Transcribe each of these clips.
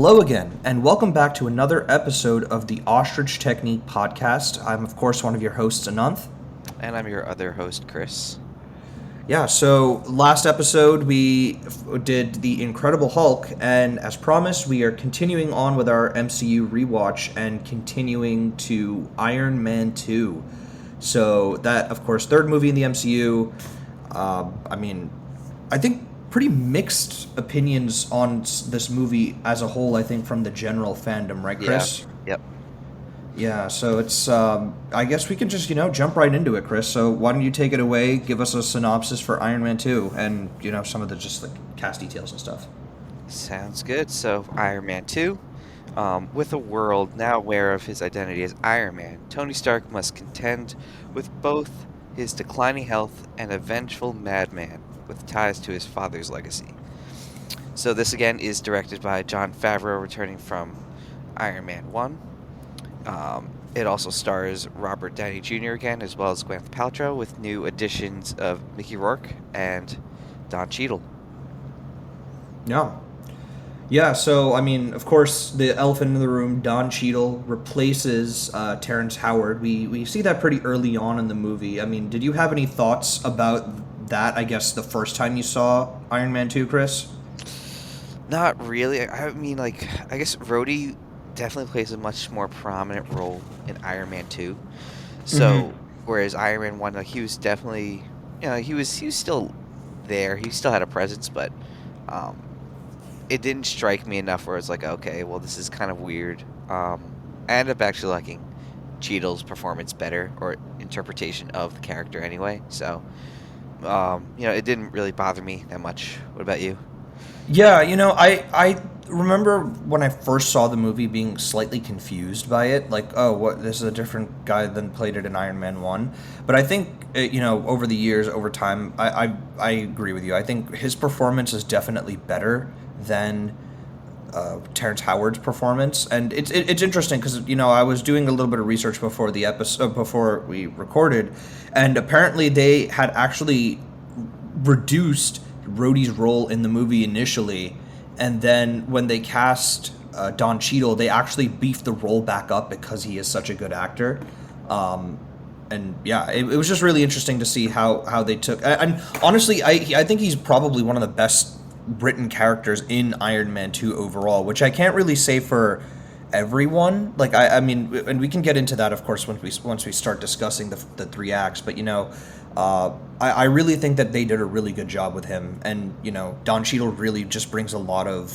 Hello again, and welcome back to another episode of the Ostrich Technique podcast. I'm, of course, one of your hosts, Ananth. And I'm your other host, Chris. Yeah, so last episode we did The Incredible Hulk, and as promised, we are continuing on with our MCU rewatch and continuing to Iron Man 2. So that, of course, third movie in the MCU. I think pretty mixed opinions on this movie as a whole, I think, from the general fandom, right, Chris? Yep. Yeah, so it's, I guess we can just, jump right into it, Chris. So why don't you take it away, give us a synopsis for Iron Man 2, and, some of the just, cast details and stuff. Sounds good. So, Iron Man 2. With a world now aware of his identity as Iron Man, Tony Stark must contend with both his declining health and a vengeful madman with ties to his father's legacy. So this again is directed by Jon Faverau, returning from Iron Man 1. It also stars Robert Downey Jr. again, as well as Gwyneth Paltrow, with new additions of Mickey Rourke and Don Cheadle. Yeah. Yeah, so, of course, the elephant in the room, Don Cheadle, replaces Terrence Howard. We see that pretty early on in the movie. Did you have any thoughts about that, I guess, the first time you saw Iron Man 2, Chris? Not really. I guess Rhodey definitely plays a much more prominent role in Iron Man 2. So, whereas Iron Man 1, he was definitely, he was still there. He still had a presence, but it didn't strike me enough where it's like, okay, well, this is kind of weird. I ended up actually liking Cheadle's performance better, or interpretation of the character anyway. So, it didn't really bother me that much. What about you? Yeah, I remember when I first saw the movie being slightly confused by it, like, oh, what, this is a different guy than played it in Iron Man 1. But I think, over the years, over time, I agree with you. I think his performance is definitely better than Terrence Howard's performance. And it's interesting because, I was doing a little bit of research before the episode, before we recorded, and apparently they had actually reduced Rhodey's role in the movie initially, and then when they cast Don Cheadle, they actually beefed the role back up because he is such a good actor. And yeah, it was just really interesting to see how they took. And honestly, I think he's probably one of the best written characters in Iron Man 2 overall, which I can't really say for everyone. Like, and we can get into that, of course, once we start discussing the three acts. But I really think that they did a really good job with him, and Don Cheadle really just brings a lot of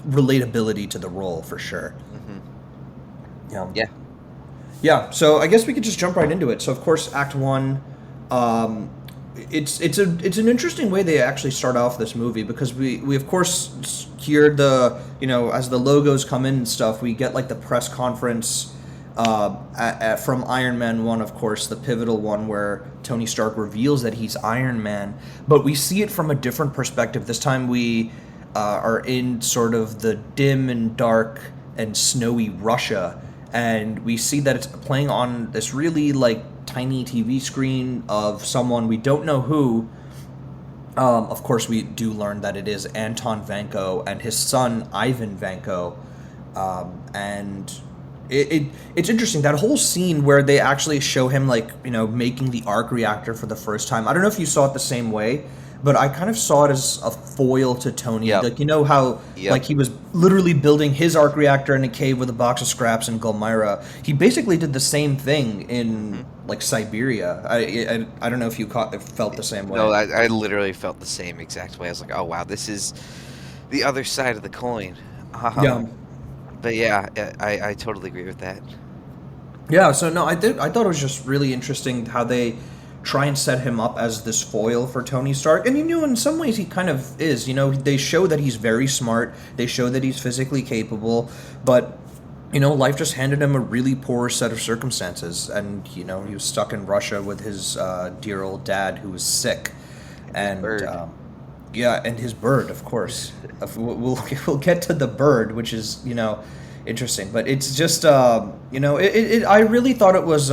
relatability to the role for sure. Yeah. So I guess we could just jump right into it. So of course, Act 1. It's an interesting way they actually start off this movie, because we of course hear the as the logos come in and stuff, we get like the press conference from Iron Man 1, of course, the pivotal one where Tony Stark reveals that he's Iron Man, but we see it from a different perspective. This time we are in sort of the dim and dark and snowy Russia, and we see that it's playing on this really tiny TV screen of someone we don't know who. Of course, we do learn that it is Anton Vanko and his son Ivan Vanko, and it's interesting, that whole scene where they actually show him making the arc reactor for the first time. I don't know if you saw it the same way, but I kind of saw it as a foil to Tony. Yep. How he was literally building his arc reactor in a cave with a box of scraps in Gulmira. He basically did the same thing in Siberia. I don't know if you felt the same way. No, I literally felt the same exact way. I was like, oh wow, this is the other side of the coin. Yeah. But yeah, I totally agree with that. Yeah, so no, I thought it was just really interesting how they try and set him up as this foil for Tony Stark. And in some ways he kind of is. They show that he's very smart, they show that he's physically capable, but life just handed him a really poor set of circumstances, and he was stuck in Russia with his dear old dad who was sick. And yeah, and his bird, of course. We'll get to the bird, which is interesting, but it's just I really thought it was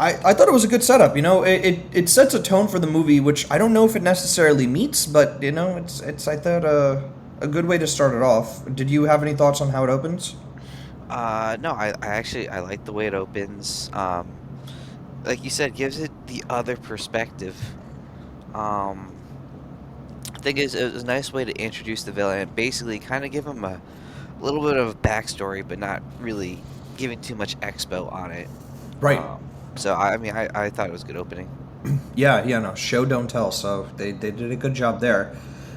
I thought it was a good setup. It sets a tone for the movie, which I don't know if it necessarily meets, but it's I thought a good way to start it off. Did you have any thoughts on how it opens? No, I actually I like the way it opens. Like you said, gives it the other perspective. Um, thing is, it was a nice way to introduce the villain and basically kind of give him a little bit of backstory, but not really giving too much expo on it. Right. So I mean, I thought it was a good opening. Yeah, yeah, no, show don't tell. So they did a good job there.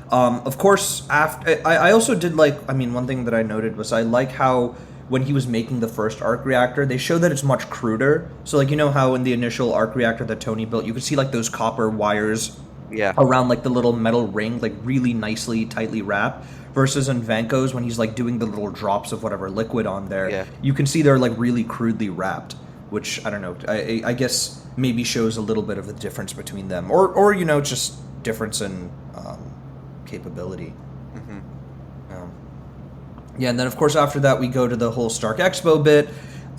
Of course, after I also did like. I mean, one thing that I noted was I like how when he was making the first arc reactor, they show that it's much cruder. So like you know how in the initial arc reactor that Tony built, you could see like those copper wires Yeah, around like the little metal ring, like really nicely, tightly wrapped. Versus in Vanko's when he's like doing the little drops of whatever liquid on there, yeah. you can see they're like really crudely wrapped. Which I don't know. I guess maybe shows a little bit of the difference between them, or you know just difference in capability. Hmm. Um, yeah, and then of course after that we go to the whole Stark Expo bit,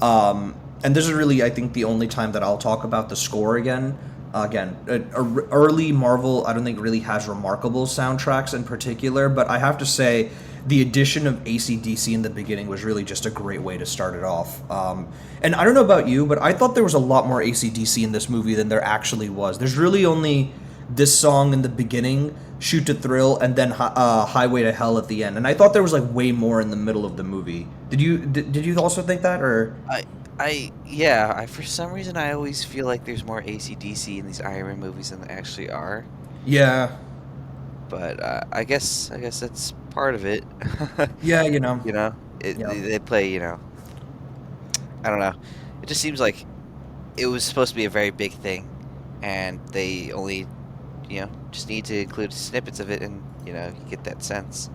and this is really I think the only time that I'll talk about the score again. Early Marvel I don't think really has remarkable soundtracks in particular, but I have to say the addition of AC/DC in the beginning was really just a great way to start it off. And I don't know about you, but I thought there was a lot more AC/DC in this movie than there actually was. There's really only this song in the beginning, Shoot to Thrill, and then Highway to Hell at the end. And I thought there was like way more in the middle of the movie. Did you also think that or? Yeah. For some reason, I always feel like there's more AC/DC in these Iron Man movies than there actually are. Yeah, But I guess that's part of it. yeah, you know, You know, yeah. they play. I don't know. It just seems like it was supposed to be a very big thing, and they only, just need to include snippets of it, and you get that sense.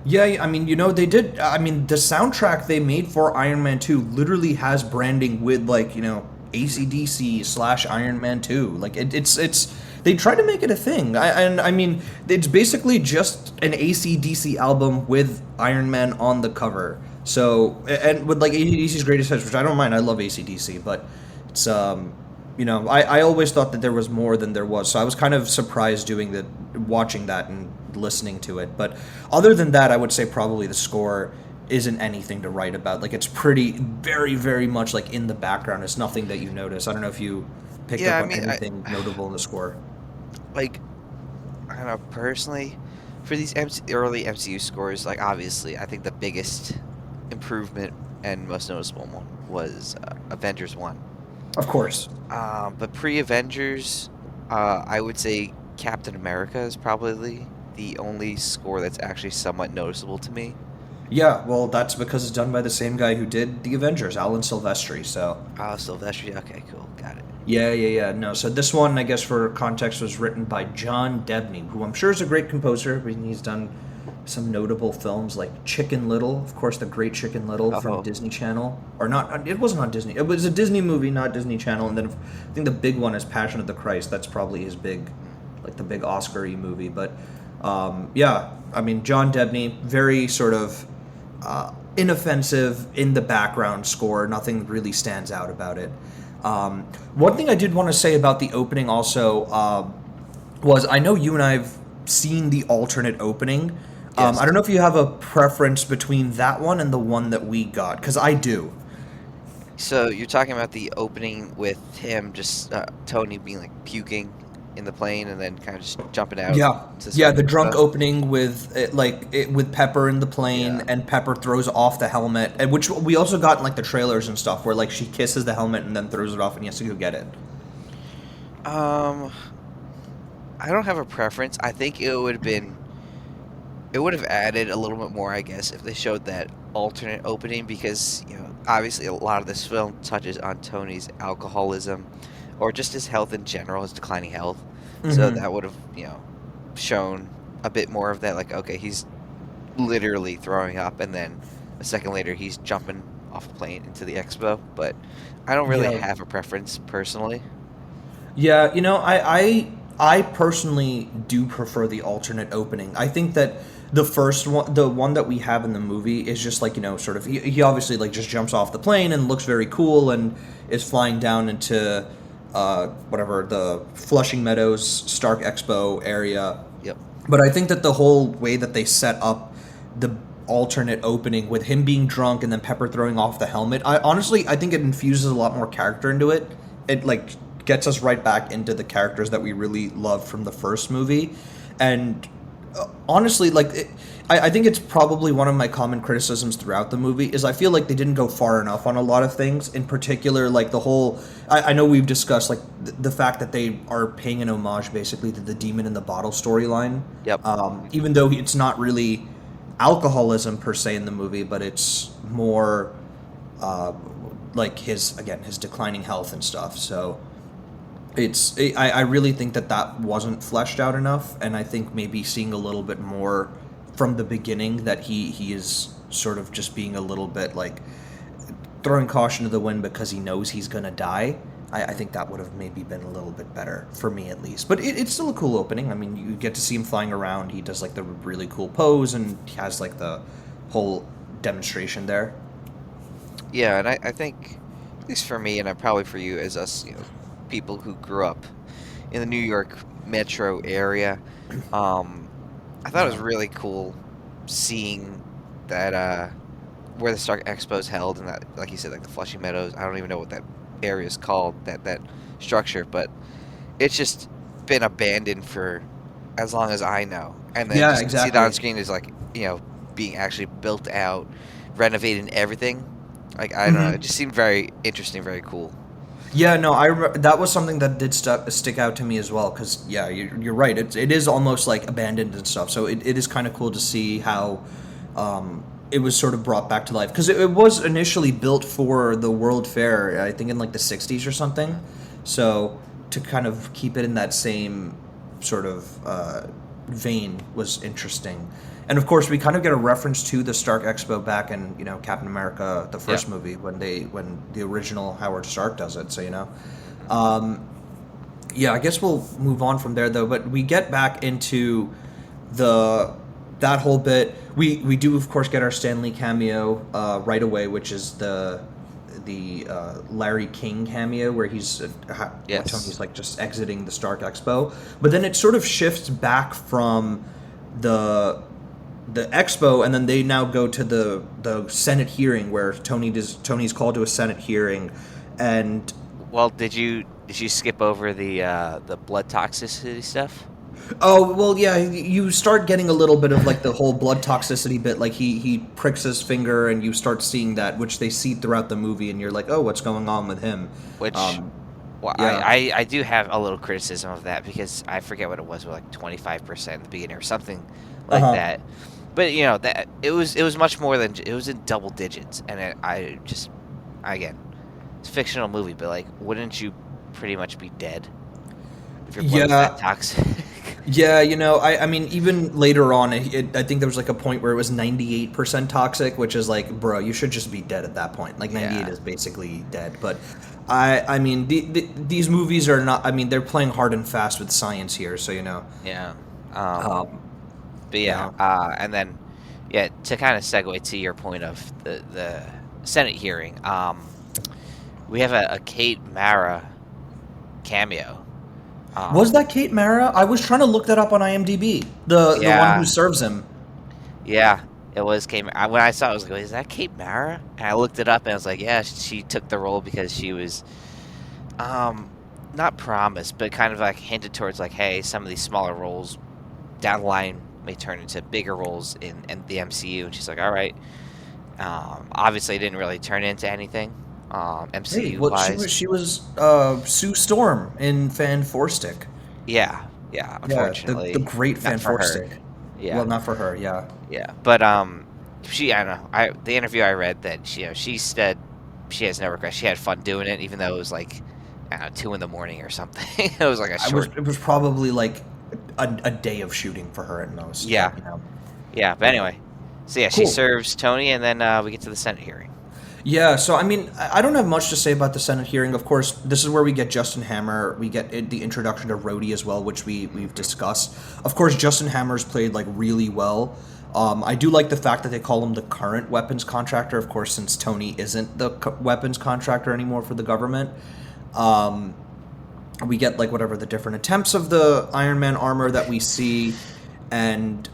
Yeah, I mean, you know, they did. I mean, the soundtrack they made for Iron Man 2 literally has branding with, like, you know, AC/DC slash Iron Man 2. Like, it's, they try to make it a thing. And I mean, it's basically just an AC/DC album with Iron Man on the cover. So, and with, like, AC/DC's greatest hits, which I don't mind. I love AC/DC, but it's, you know, I always thought that there was more than there was. So I was kind of surprised watching that and listening to it. But other than that, I would say probably the score isn't anything to write about. Like it's pretty, very, very much like in the background. It's nothing that you notice. I don't know if you picked Yeah, up I on mean, anything notable in the score. like I don't know personally for these early MCU scores. Like obviously, I think the biggest improvement and most noticeable one was Avengers 1. Of course. But pre-Avengers, I would say Captain America is probably the only score that's actually somewhat noticeable to me. Yeah, well, that's because it's done by the same guy who did the Avengers, Alan Silvestri. So Oh, Sylvester. Okay, cool, got it. yeah, yeah, yeah. No, so this one, I guess, for context, was written by John Debney, who I'm sure is a great composer. I mean, he's done some notable films like Chicken Little, of course, the great Chicken Little from Oh, Disney Channel, or not? It wasn't on Disney. It was a Disney movie, not Disney Channel. And then I think the big one is Passion of the Christ. That's probably his big, like the big Oscar-y movie. But yeah, I mean, John Debney, very sort of inoffensive in the background score. Nothing really stands out about it. One thing I did want to say about the opening also was I know you and I have seen the alternate opening. I yes. don't know if you have a preference between that one and the one that we got, because I do. So you're talking about the opening with him just Tony being like puking in the plane and then kind of just jumping out Yeah, to yeah, start the doing drunk stuff. opening with with Pepper in the plane, Yeah. and Pepper throws off the helmet, and which we also got in like the trailers and stuff, where like she kisses the helmet and then throws it off, and he has to go get it. Um, I don't have a preference. I think it would have added a little bit more, I guess, if they showed that alternate opening because, obviously a lot of this film touches on Tony's alcoholism or just his health in general, his declining health. So Hmm. that would have, shown a bit more of that like okay, he's literally throwing up and then a second later he's jumping off a plane into the expo, but I don't really Yeah, have a preference personally. yeah, you know, I personally do prefer the alternate opening. I think that the first one, the one that we have in the movie, is just like, you know, sort of he obviously like just jumps off the plane and looks very cool and is flying down into whatever the Flushing Meadows Stark Expo area. Yep. But I think that the whole way that they set up the alternate opening with him being drunk and then Pepper throwing off the helmet. I think it infuses a lot more character into it. It like gets us right back into the characters that we really loved from the first movie, and honestly, I think it's probably one of my common criticisms throughout the movie is I feel like they didn't go far enough on a lot of things. In particular, like the whole, I know we've discussed like the fact that they are paying an homage basically to the demon in the bottle storyline. Yep. Even though it's not really alcoholism per se in the movie, but it's more like his declining health and stuff. So I really think that wasn't fleshed out enough, and I think maybe seeing a little bit more from the beginning that he is sort of just being a little bit like throwing caution to the wind because he knows he's gonna die. I think that would have maybe been a little bit better for me at least. But it's still a cool opening. I mean, you get to see him flying around. He does like the really cool pose and he has like the whole demonstration there. Yeah, and I think, at least for me, and probably for you, as us, people who grew up in the New York metro area, I thought it was really cool seeing that where the Stark Expo is held, and that, like you said, like the Flushing Meadows. I don't even know what that area is called, that structure, but it's just been abandoned for as long as I know. And then Yeah, just to see exactly. that on screen is like, being actually built out, renovated, and everything. Like, I don't know, it just seemed very interesting, very cool. Yeah, no, I remember that was something that did stick out to me as well. Because yeah, you're right. It is almost like abandoned and stuff. So it is kind of cool to see how it was sort of brought back to life. Because it was initially built for the World Fair, I think in like the '60s or something. So to kind of keep it in that same sort of vein was interesting. And of course, we kind of get a reference to the Stark Expo back in Captain America, the first Yeah. movie, when the original Howard Stark does it. So yeah, I guess we'll move on from there though. But we get back into that whole bit. We do of course get our Stan Lee cameo right away, which is the Larry King cameo where he's Yes. Tony's like just exiting the Stark Expo, but then it sort of shifts back from the expo, and then they now go to the Senate hearing where Tony's called to a Senate hearing, and Well, did you skip over the blood toxicity stuff? oh well, yeah, you start getting a little bit of like the whole blood toxicity bit, like he pricks his finger, and you start seeing that, which they see throughout the movie, and you're like, oh, what's going on with him? Which, well, yeah. I do have a little criticism of that because I forget what it was, like 25% at the beginning or something like Uh-huh. that. But that it was much more than it was in double digits, and I just, again, it's a fictional movie, but like, wouldn't you pretty much be dead if your blood was that Yeah, toxic? yeah, I mean, even later on, I think there was like a point where it was 98% toxic, which is like, bro, you should just be dead at that point. Like 98 Yeah, is basically dead. But I mean, these movies are not. I mean, they're playing hard and fast with science here, so yeah. Um, But yeah, yeah. and then yeah, to kind of segue to your point of the Senate hearing, we have a Kate Mara cameo. Was that Kate Mara? I was trying to look that up on IMDb. The one who Yeah, serves him. yeah, it was Kate. When I saw it, I was like, "Is that Kate Mara?" And I looked it up, and I was like, "Yeah, she took the role because she was, um, not promised, but kind of like hinted towards like, hey, some of these smaller roles down the line may turn into bigger roles in the MCU." And she's like, "All right." Obviously, it didn't really turn into anything, Hey, MCU well, wise. she was Sue Storm in Fan Four Stick. Yeah, yeah. Yeah, the Unfortunately, great not Fan for Four her. Stick. Yeah, Well, not for her. Yeah. yeah. But I don't know. The interview I read that she said she has no regrets. She had fun doing it, even though it was like, I don't know, 2 in the morning or something. It was like a short. It was probably like a day of shooting for her at most, Yeah, yeah. But Yeah. anyway, so yeah, she Cool. serves Tony, and then we get to the Senate hearing. Yeah, so I mean, I don't have much to say about the Senate hearing. Of course, this is where we get Justin Hammer. We get the introduction to Rhodey as well, which we've discussed. Of course, Justin Hammer's played like really well. I do like the fact that they call him the current weapons contractor. Of course, since Tony isn't the weapons contractor anymore for the government. Um, we get like whatever the different attempts of the Iron Man armor that we see, and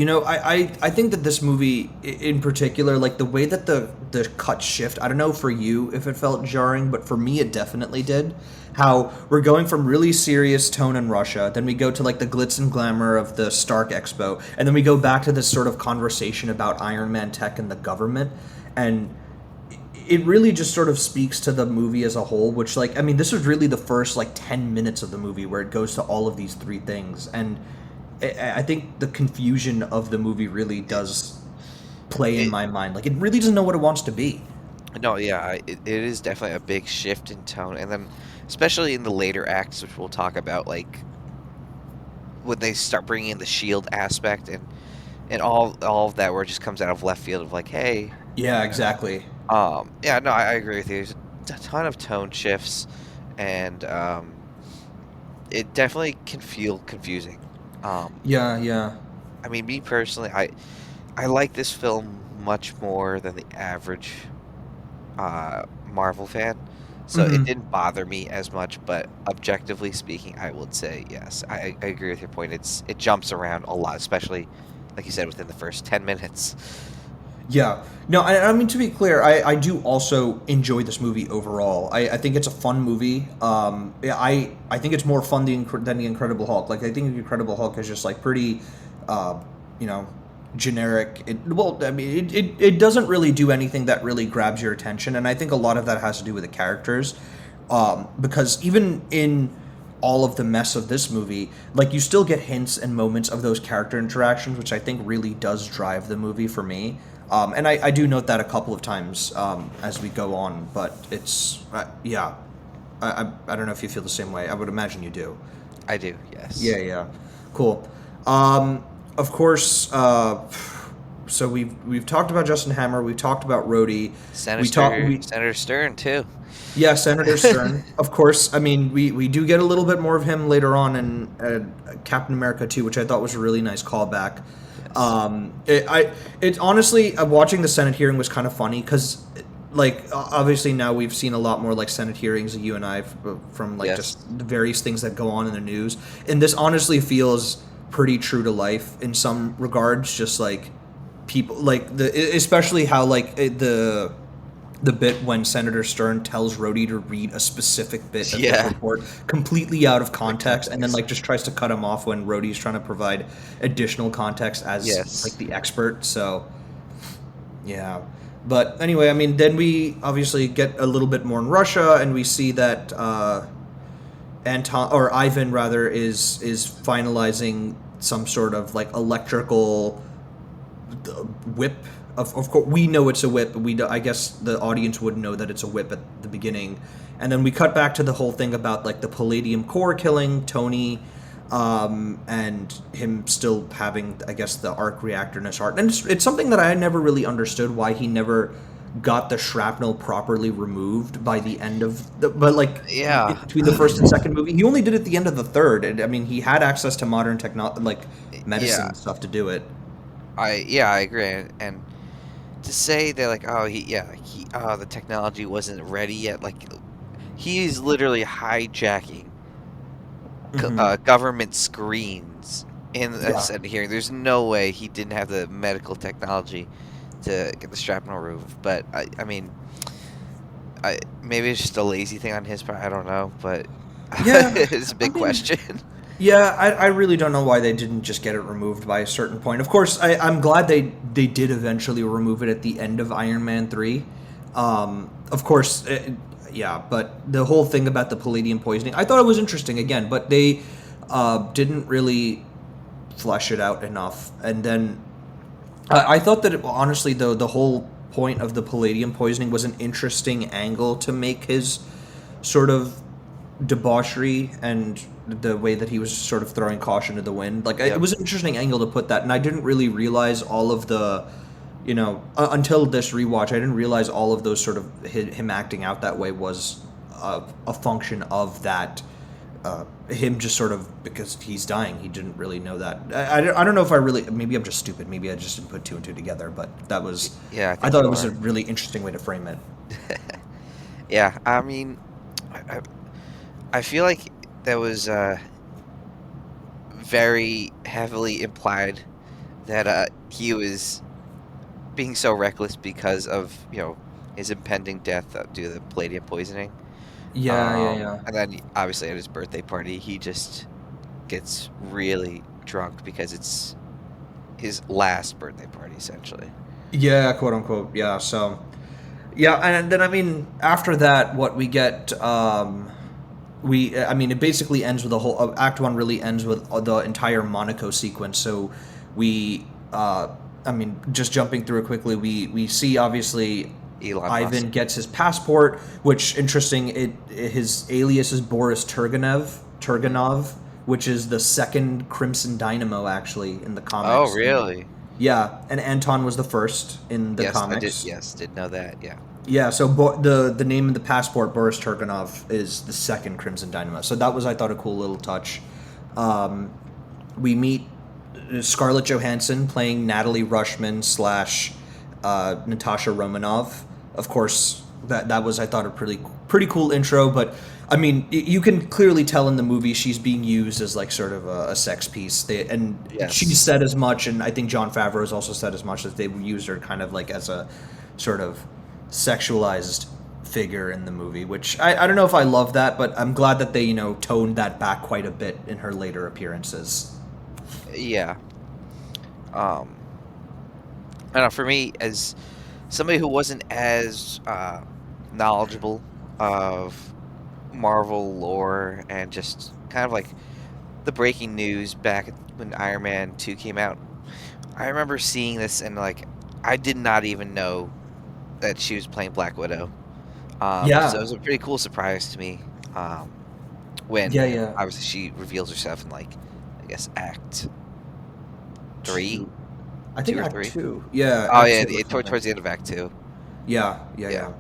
I think that this movie in particular, like the way that the cuts shift, I don't know for you if it felt jarring, but for me it definitely did. How we're going from really serious tone in Russia, then we go to like the glitz and glamour of the Stark Expo, and then we go back to this sort of conversation about Iron Man tech and the government, and it really just sort of speaks to the movie as a whole, which, like, I mean, this was really the first like 10 minutes of the movie where it goes to all of these three things, and I think the confusion of the movie really does play in It, my mind. Like, it really doesn't know what it wants to be. no, yeah, it is definitely a big shift in tone, and then especially in the later acts, which we'll talk about, like when they start bringing in the shield aspect and all of that, where it just comes out of left field of like, hey, Yeah, exactly. yeah, no, I agree with you. There's a ton of tone shifts, and it definitely can feel confusing. Um, Yeah, yeah. I mean, me personally, I like this film much more than the average Marvel fan. So it Hmm. didn't bother me as much, but objectively speaking, I would say yes. I agree with your point. It jumps around a lot, especially like you said within the first 10 minutes. Yeah. No, I mean, to be clear, I do also enjoy this movie overall. I think it's a fun movie. Yeah, I think it's more fun than the Incredible Hulk. Like, I think the Incredible Hulk is just like pretty, uh, you know, generic. Well, I mean, it doesn't really do anything that really grabs your attention, and I think a lot of that has to do with the characters, because even in all of the mess of this movie, like you still get hints and moments of those character interactions, which I think really does drive the movie for me. And I do note that a couple of times as we go on, but it's yeah, I don't know if you feel the same way. I would imagine you do. I do, yes. Yeah, yeah, cool. Of course. So we've talked about Justin Hammer. We've talked about Rhodey. We talked. Senator Stern too. Yeah, Senator Stern. Of course. I mean, we do get a little bit more of him later on in Captain America 2, which I thought was a really nice callback. Yes. It honestly, watching the Senate hearing was kind of funny because, like, obviously now we've seen a lot more like Senate hearings, you and I, from like Yes. just the various things that go on in the news, and this honestly feels pretty true to life in some regards. Just like people, like especially how like the bit when Senator Stern tells Rhodey to read a specific bit of his Yeah. report completely out of The context, and then context. like just tries to cut him off when Rhodey's trying to provide additional context as like Yes. the expert. So yeah, but anyway, I mean, then we obviously get a little bit more in Russia, and we see that Anton or Ivan rather is finalizing some sort of like electrical whip. Of course, we know it's a whip. But I guess the audience wouldn't know that it's a whip at the beginning, and then we cut back to the whole thing about like the palladium core killing Tony, and him still having, I guess, the arc reactor in his heart. And it's something that I never really understood why he never got the shrapnel properly removed by the end of the. But like Yeah. between the first and second movie, he only did it at the end of the third. And I mean, he had access to modern technology, like medicine Yeah. and stuff, to do it. I agree. And to say that like, oh, the technology wasn't ready yet, like he's literally hijacking Hmm. government screens in a Yeah. Senate hearing. There's no way he didn't have the medical technology to get the shrapnel removed. But I mean, maybe it's just a lazy thing on his part. I don't know, but Yeah, it's a I big mean, question. yeah, I really don't know why they didn't just get it removed by a certain point. Of course, I'm glad they did eventually remove it at the end of Iron Man 3. Of course, yeah, but the whole thing about the palladium poisoning, I thought it was interesting again, but they didn't really flesh it out enough. And then I thought that honestly, though, the whole point of the palladium poisoning was an interesting angle to make his sort of debauchery and the way that he was sort of throwing caution to the wind. Like, it Yep. was an interesting angle to put that, and I didn't really realize all of the, until this rewatch, I didn't realize all of those sort of him acting out that way was a function of that. Him just sort of because he's dying, he didn't really know that. I don't know if I really. Maybe I'm just stupid. Maybe I just didn't put two and two together. But that was. Yeah, I I think thought you it was a are. really interesting way to frame it. Yeah, I mean, I, I I feel like that was very heavily implied that he was being so reckless because of his impending death due to the palladium poisoning. Yeah, yeah, yeah. And then obviously at his birthday party, he just gets really drunk because it's his last birthday party, essentially. Yeah, quote unquote. Yeah. So, yeah, and then I mean, after that, what we get, I mean, it basically ends with the whole Act One. Really ends with the entire Monaco sequence. So, we, I mean, just jumping through it quickly, we see obviously Elon Ivan Musk. gets his passport, which interesting. His alias is Boris Turganov, which is the second Crimson Dynamo actually in the Oh, comics. really? Yeah, and Anton was the first in the Yes, I did. comics. Yes, did know that. Yeah. Yeah, so the name of the passport, Boris Turganov, is the second Crimson Dynamo. So that was, I thought, a cool little touch. Um, we meet Scarlett Johansson playing Natalie Rushman slash Natasha Romanov. Of course, that was, I thought, a pretty cool intro. But I mean, you can clearly tell in the movie she's being used as like sort of a sex piece. And she Yes. said as much, and I think Jon Faverau has also said as much, that they used her kind of like as a sort of sexualized figure in the movie, which I don't know if I love that, but I'm glad that they toned that back quite a bit in her later appearances. Yeah. Um, I don't know. For me, as somebody who wasn't as knowledgeable of Marvel lore and just kind of like the breaking news back when Iron Man 2 came out, I remember seeing this and like I did not even know that she was playing Black Widow. So it Yeah, was a pretty cool surprise to me when yeah, yeah. obviously she reveals herself in like I guess Act 3, Two. I think two or Act three. Two. Yeah, Oh Act yeah, Two or something. towards the end of Act 2. Yeah, yeah, Yeah. yeah.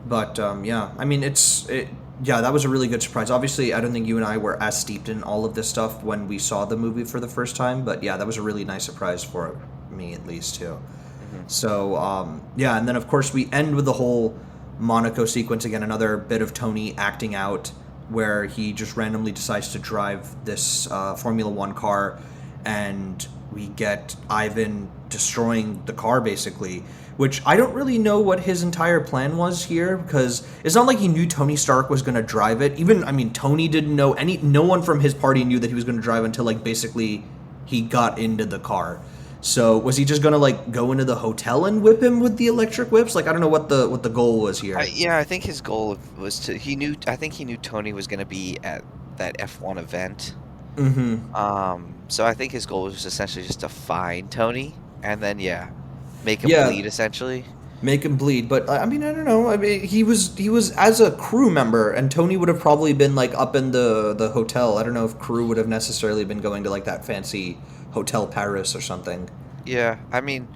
But yeah, I mean, yeah, that was a really good surprise. Obviously, I don't think you and I were as steeped in all of this stuff when we saw the movie for the first time, but yeah, that was a really nice surprise for me at least too. Hmm. So yeah, and then of course we end with the whole Monaco sequence again. Another bit of Tony acting out where he just randomly decides to drive this Formula One car, and we get Ivan destroying the car basically. Which I don't really know what his entire plan was here, because it's not like he knew Tony Stark was going to drive it. Even, I mean, Tony didn't know no one from his party knew that he was going to drive until like basically he got into the car. So was he just gonna like go into the hotel and whip him with the electric whips? Like I don't know what the goal was here. Yeah, I think his goal was to. He knew. I think he knew Tony was going to be at that F1 event. Mm-hmm. So I think his goal was essentially just to find Tony and then make him Yeah, bleed essentially. make him bleed. But I mean I don't know. I mean he was as a crew member, and Tony would have probably been like up in the hotel. I don't know if crew would have necessarily been going to like that fancy Hotel Paris or something. Yeah, I mean,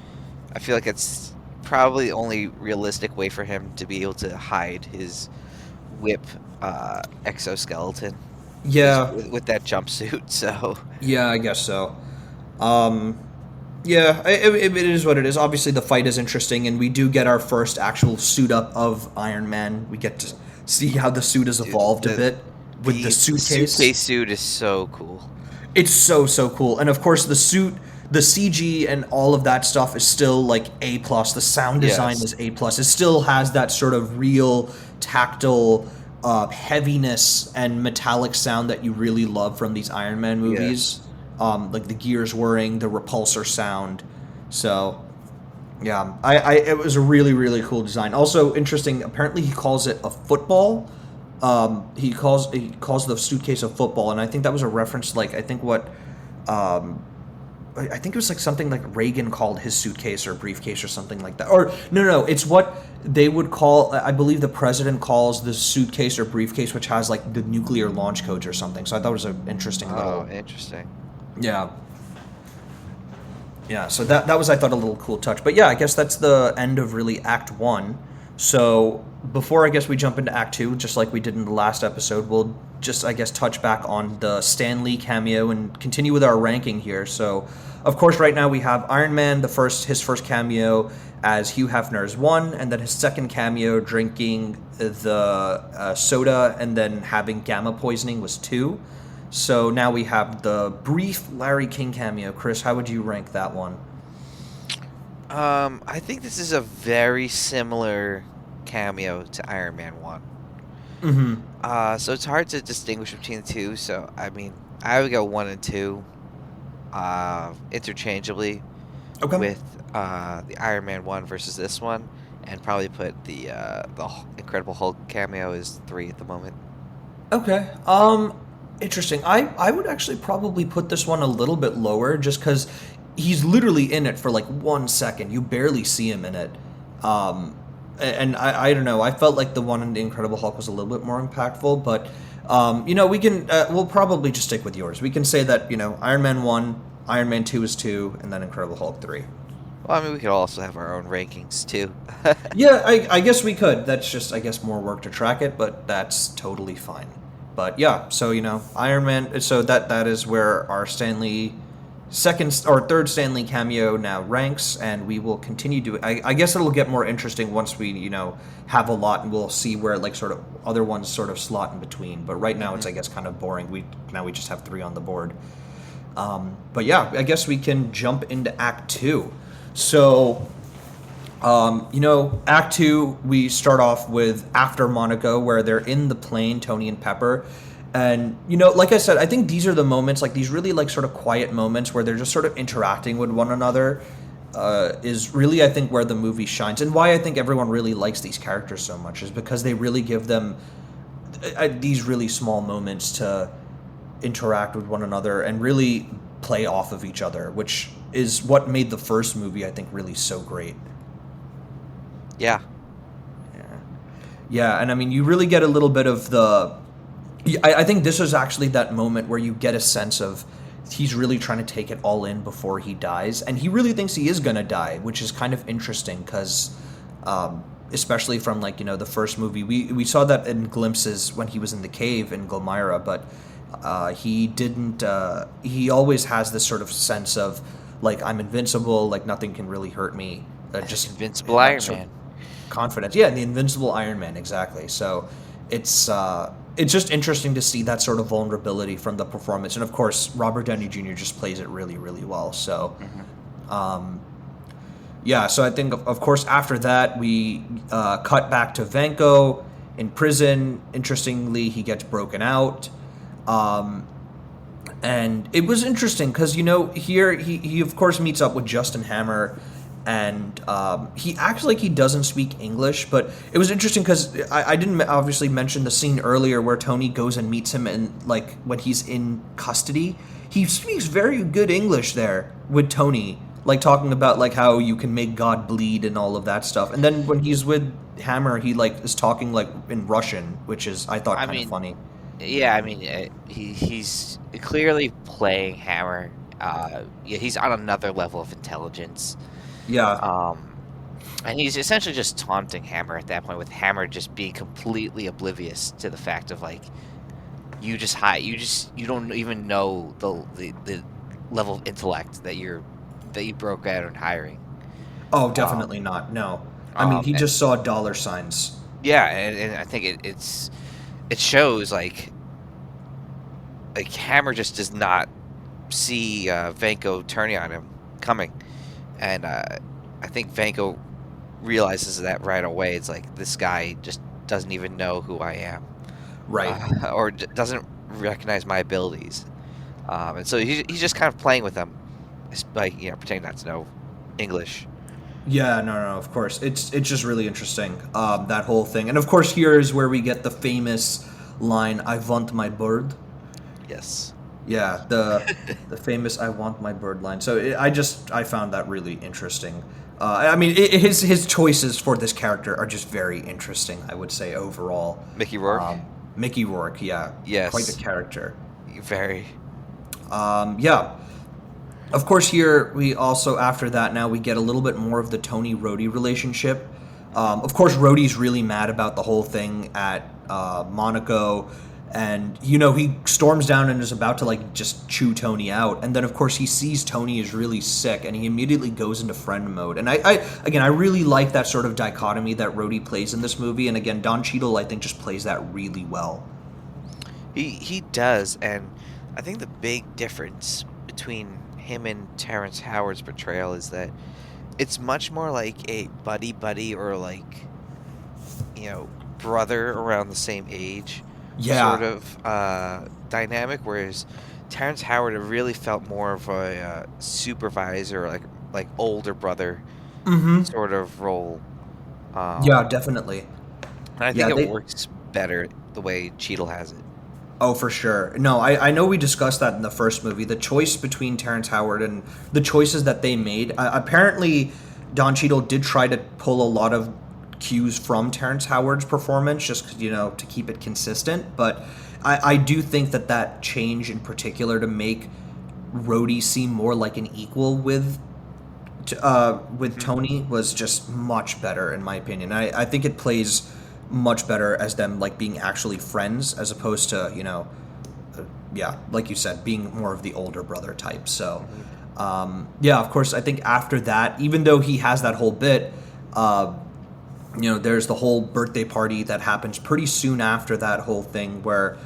I feel like it's probably the only realistic way for him to be able to hide his whip exoskeleton is Yeah, with that jumpsuit. So yeah, I guess so. Um, Yeah, it is what it is. Obviously, the fight is interesting, and we do get our first actual suit up of Iron Man. We get to see how the suit has dude, evolved a bit with the the suitcase. suitcase suit is so cool. It's so cool, and of course, the suit, the CG, and all of that stuff is still like A plus. The sound design Yes. is A plus. It still has that sort of real tactile heaviness and metallic sound that you really love from these Iron Man movies. Yes. Like the gears whirring, the repulsor sound. So, yeah, it was a really cool design. Also interesting. Apparently, he calls it a football. He calls the suitcase a football, and I think that was a reference. Like I think what, I think it was like something like Reagan called his suitcase or briefcase or something like that. Or no, it's what they would call. I believe the president calls the suitcase or briefcase, which has like the nuclear launch codes or something. So I thought it was an interesting Oh, little. interesting. Yeah. Yeah, so that was, I thought, a little cool touch. But yeah, I guess that's the end of really Act 1. So before I guess we jump into Act 2, just like we did in the last episode, we'll just, I guess, touch back on the Stan Lee cameo and continue with our ranking here. So, of course, right now we have Iron Man, his first cameo as Hugh Hefner is 1, and then his second cameo drinking the soda and then having gamma poisoning was 2. So now we have the brief Larry King cameo. Chris, how would you rank that one? I think this is a very similar cameo to Iron Man 1. Mm-hmm. So it's hard to distinguish between the two. So, I mean, I would go 1 and 2 interchangeably Okay. with the Iron Man 1 versus this one, and probably put the Incredible Hulk cameo as 3 at the moment. Okay. Interesting. I would actually probably put this one a little bit lower just because he's literally in it for like 1 second. You barely see him in it. Um, and I don't know. I felt like the one in the Incredible Hulk was a little bit more impactful, but we can we'll probably just stick with yours. We can say that Iron Man 1, Iron Man 2 is 2, and then Incredible Hulk 3. Well, I mean, we could also have our own rankings too. Yeah, I guess we could. That's just, I guess, more work to track it, but that's totally fine. But yeah, so Iron Man. So that is where our Stanley second or third Stanley cameo now ranks, and we will continue to. I guess it'll get more interesting once we have a lot, and we'll see where like sort of other ones sort of slot in between. But right now, it's I guess kind of boring. We just have 3 on the board. But yeah, I guess we can jump into Act 2. So. Act 2, we start off with after Monaco, where they're in the plane, Tony and Pepper. And, like I said, I think these are the moments, like these really like sort of quiet moments where they're just sort of interacting with one another, is really, I think, where the movie shines. And why I think everyone really likes these characters so much is because they really give them these really small moments to interact with one another and really play off of each other, which is what made the first movie, I think, really so great. Yeah. Yeah, and I mean, you really get a little bit of the. I think this is actually that moment where you get a sense of he's really trying to take it all in before he dies, and he really thinks he is gonna die, which is kind of interesting because, especially from like the first movie, we saw that in glimpses when he was in the cave in Gulmira, but he didn't. He always has this sort of sense of like I'm invincible, like nothing can really hurt me. Just Invincible Iron sort of Man. confidence. Yeah, the Invincible Iron Man, exactly. So it's just interesting to see that sort of vulnerability from the performance, and of course Robert Downey Jr. just plays it really, really well. So, yeah. So I think of course after that we cut back to Vanko in prison. Interestingly, he gets broken out. And it was interesting because here he of course meets up with Justin Hammer, and he acts like he doesn't speak English, but it was interesting because I didn't obviously mention the scene earlier where Tony goes and meets him, and like when he's in custody, he speaks very good English there with Tony, like talking about like how you can make God bleed and all of that stuff. And then when he's with Hammer, he like is talking like in Russian, which is I thought kind of funny. Yeah, I mean, he's clearly playing Hammer. Yeah, he's on another level of intelligence. Yeah. And he's essentially just taunting Hammer at that point, with Hammer just being completely oblivious to the fact of like, you don't even know the level of intellect that you broke out on hiring. Oh, definitely not. No. I mean, he just saw dollar signs. Yeah, and I think it shows like Hammer just does not see Vanko turning on him coming, and I think Vanko realizes that right away. It's like, this guy just doesn't even know who I am, right? Or doesn't recognize my abilities, and so he's just kind of playing with them, like pretending not to know English. Yeah, no, of course. It's just really interesting, that whole thing. And of course, here is where we get the famous line, "I want my bird." Yes. Yeah, the famous "I want my bird" line. So I found that really interesting. I mean, his choices for this character are just very interesting, I would say, overall. Mickey Rourke? Mickey Rourke, yeah. Yes. Quite the character. Very. Yeah. Of course, here we also, after that, now we get a little bit more of the Tony-Rhodey relationship. Of course, Rhodey's really mad about the whole thing at Monaco, and he storms down and is about to like just chew Tony out, and then of course he sees Tony is really sick, and he immediately goes into friend mode. And I really like that sort of dichotomy that Rhodey plays in this movie, and again, Don Cheadle I think just plays that really well. He does, and I think the big difference between him and Terrence Howard's portrayal is that it's much more like a buddy buddy or like, you know, brother around the same age sort Yeah. of dynamic, whereas Terrence Howard, it really felt more of a supervisor, like older brother Mm-hmm. sort of role. Yeah, Um, definitely. and I think Yeah, it they. works better the way Cheadle has it. Oh, for sure. No, I know we discussed that in the first movie. The choice between Terrence Howard and the choices that they made. Apparently, Don Cheadle did try to pull a lot of cues from Terrence Howard's performance, just 'cause, to keep it consistent. But I do think that that change in particular to make Rhodey seem more like an equal with Hmm. Tony was just much better in my opinion. I think it plays much better as them like being actually friends as opposed to yeah, like you said, being more of the older brother type. So Hmm. yeah, of course, I think after that, even though he has that whole bit, uh, there's the whole birthday party that happens pretty soon after that whole thing where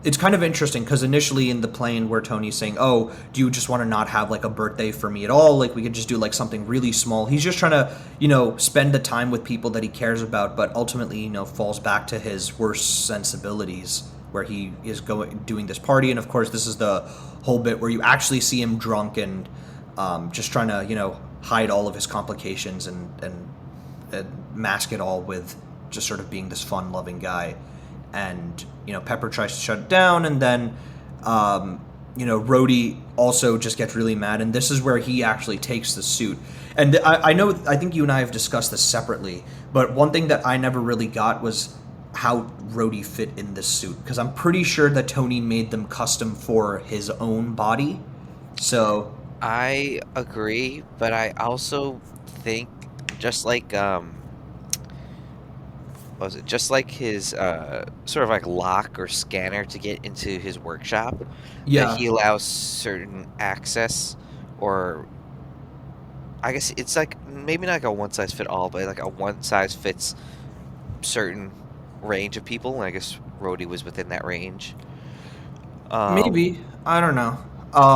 it's kind of interesting because initially in the plane where Tony's saying, "Oh, do you just want to not have like a birthday for me at all? Like we could just do like something really small." He's just trying to, spend the time with people that he cares about, but ultimately, falls back to his worst sensibilities where he is going doing this party, and of course, this is the whole bit where you actually see him drunk and just trying to, hide all of his complications and mask it all with just sort of being this fun-loving guy. And Pepper tries to shut it down, and then Rhodey also just gets really mad, and this is where he actually takes the suit. And I think you and I have discussed this separately, but one thing that I never really got was how Rhodey fit in this suit, because I'm pretty sure that Tony made them custom for his own body. So I agree, but I also think just like what was it, just like his sort of like lock or scanner to get into his workshop, that yeah, he allows certain access, or I guess it's like maybe not like a one size fit all, but like a one size fits certain range of people. And I guess Rhodey was within that range. Um, maybe. I don't know.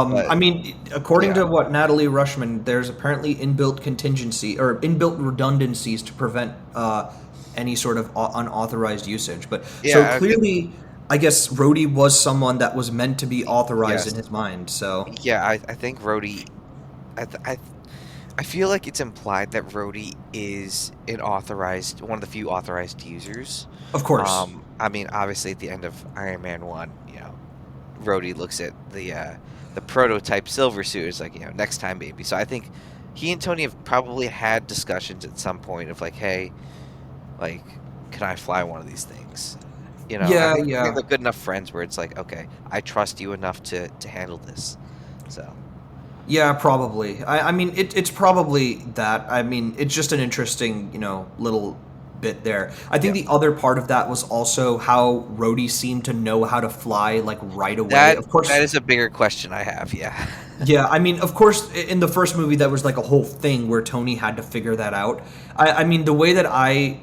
but I mean, according yeah, to what Natalie Rushman, there's apparently inbuilt contingency or inbuilt redundancies to prevent any sort of unauthorized usage. But so yeah, I mean, clearly, I guess Rhodey was someone that was meant to be authorized in yes, his mind. So, yeah. I think Rhodey. I, th- I I feel like it's implied that Rhodey is one of the few authorized users. of course. I mean, obviously, at the end of Iron Man 1, Rhodey looks at the prototype silver suit. It's like, next time, baby. So I think he and Tony have probably had discussions at some point of like, hey, like, can I fly one of these things? I Yeah, think yeah. they're good enough friends where it's like, okay, I trust you enough to handle this. So, Yeah, probably. I mean, it's probably that. I mean, it's just an interesting, little bit there. I think yeah. the other part of that was also how Rhodey seemed to know how to fly, like, right away. That Of that course, is a bigger question I have. Yeah. yeah, I mean, of course, in the first movie, that was like a whole thing where Tony had to figure that out. I mean, the way that I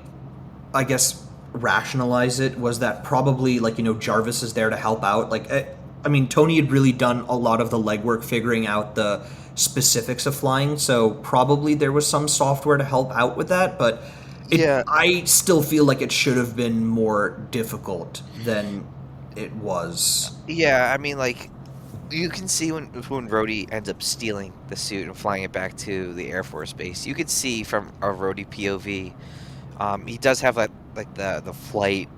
guess, rationalize it was that probably, like, Jarvis is there to help out. Like, I mean, Tony had really done a lot of the legwork figuring out the specifics of flying, so probably there was some software to help out with that, but Yeah. I still feel like it should have been more difficult than it was. Yeah. I mean, like, you can see when Rhodey ends up stealing the suit and flying it back to the Air Force Base. You could see from a Rhodey POV. He does have like the flight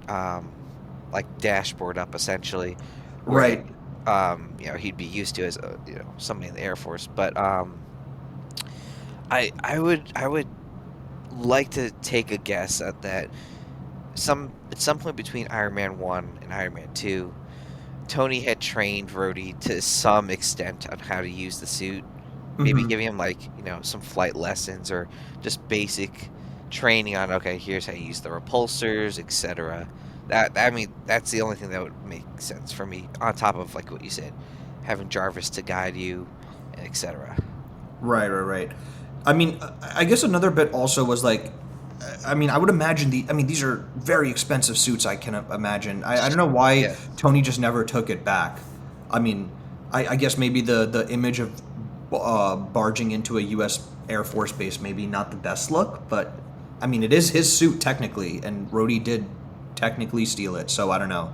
like dashboard up essentially, where Right. he'd be used to as somebody in the Air Force. But I would like to take a guess at that at some point between Iron Man 1 and Iron Man 2, Tony had trained Rhodey to some extent on how to use the suit, maybe Hmm. giving him like some flight lessons or just basic training on, okay, here's how you use the repulsors, etc. I mean, that's the only thing that would make sense for me, on top of like what you said, having Jarvis to guide you, etc. Right, right, right. I mean, I guess another bit also was like, I mean, I would imagine I mean, these are very expensive suits. I can imagine. I don't know why Yeah. Tony just never took it back. I mean, I guess maybe the image of barging into a U.S. Air Force base, maybe not the best look, but I mean, it is his suit technically, and Rhodey did technically steal it, so I don't know.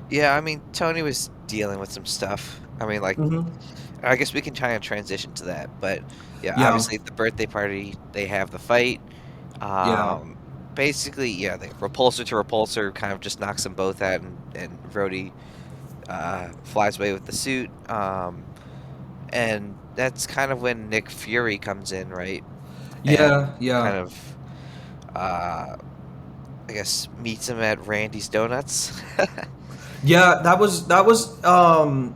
Yeah, I mean, Tony was dealing with some stuff. I mean, like, Hmm. I guess we can try and transition to that. But yeah, Yeah, obviously the birthday party, they have the fight. yeah, Um, Basically, yeah, the repulsor to repulsor kind of just knocks them both out, and Rhodey flies away with the suit. And that's kind of when Nick Fury comes in, right? And yeah, yeah. kind of, uh, I guess, meets him at Randy's Donuts. Yeah, that was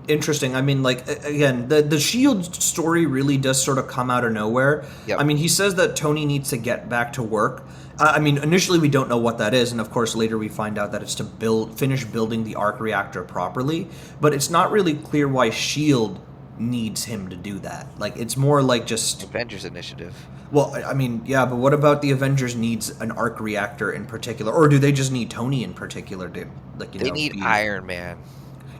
interesting. I mean, like again, the Shield story really does sort of come out of nowhere. Yep. I mean, he says that Tony needs to get back to work. I mean, initially we don't know what that is, and of course later we find out that it's to finish building the arc reactor properly. But it's not really clear why Shield needs him to do that. Like, it's more like just Avengers Initiative. well, I mean, yeah, but what about the Avengers needs an arc reactor in particular, or do they just need Tony in particular to like They need be? Iron Man.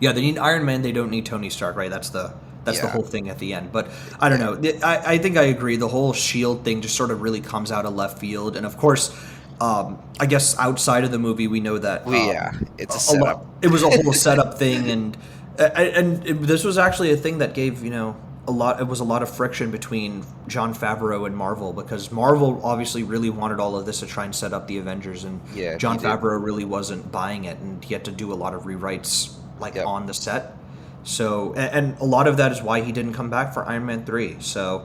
Yeah, they need Iron Man. They don't need Tony Stark, right? That's the Yeah. whole thing at the end. But I don't Yeah. know. I think I agree. The whole Shield thing just sort of really comes out of left field, and of course, I guess outside of the movie, we know that Yeah, it's a a lot. setup. It was a whole setup thing, this was actually a thing that gave a lot. It was a lot of friction between Jon Favreau and Marvel because Marvel obviously really wanted all of this to try and set up the Avengers, and Yeah, he Jon did. Favreau really wasn't buying it, and he had to do a lot of rewrites like Yep. on the set. So, and a lot of that is why he didn't come back for Iron Man 3. So,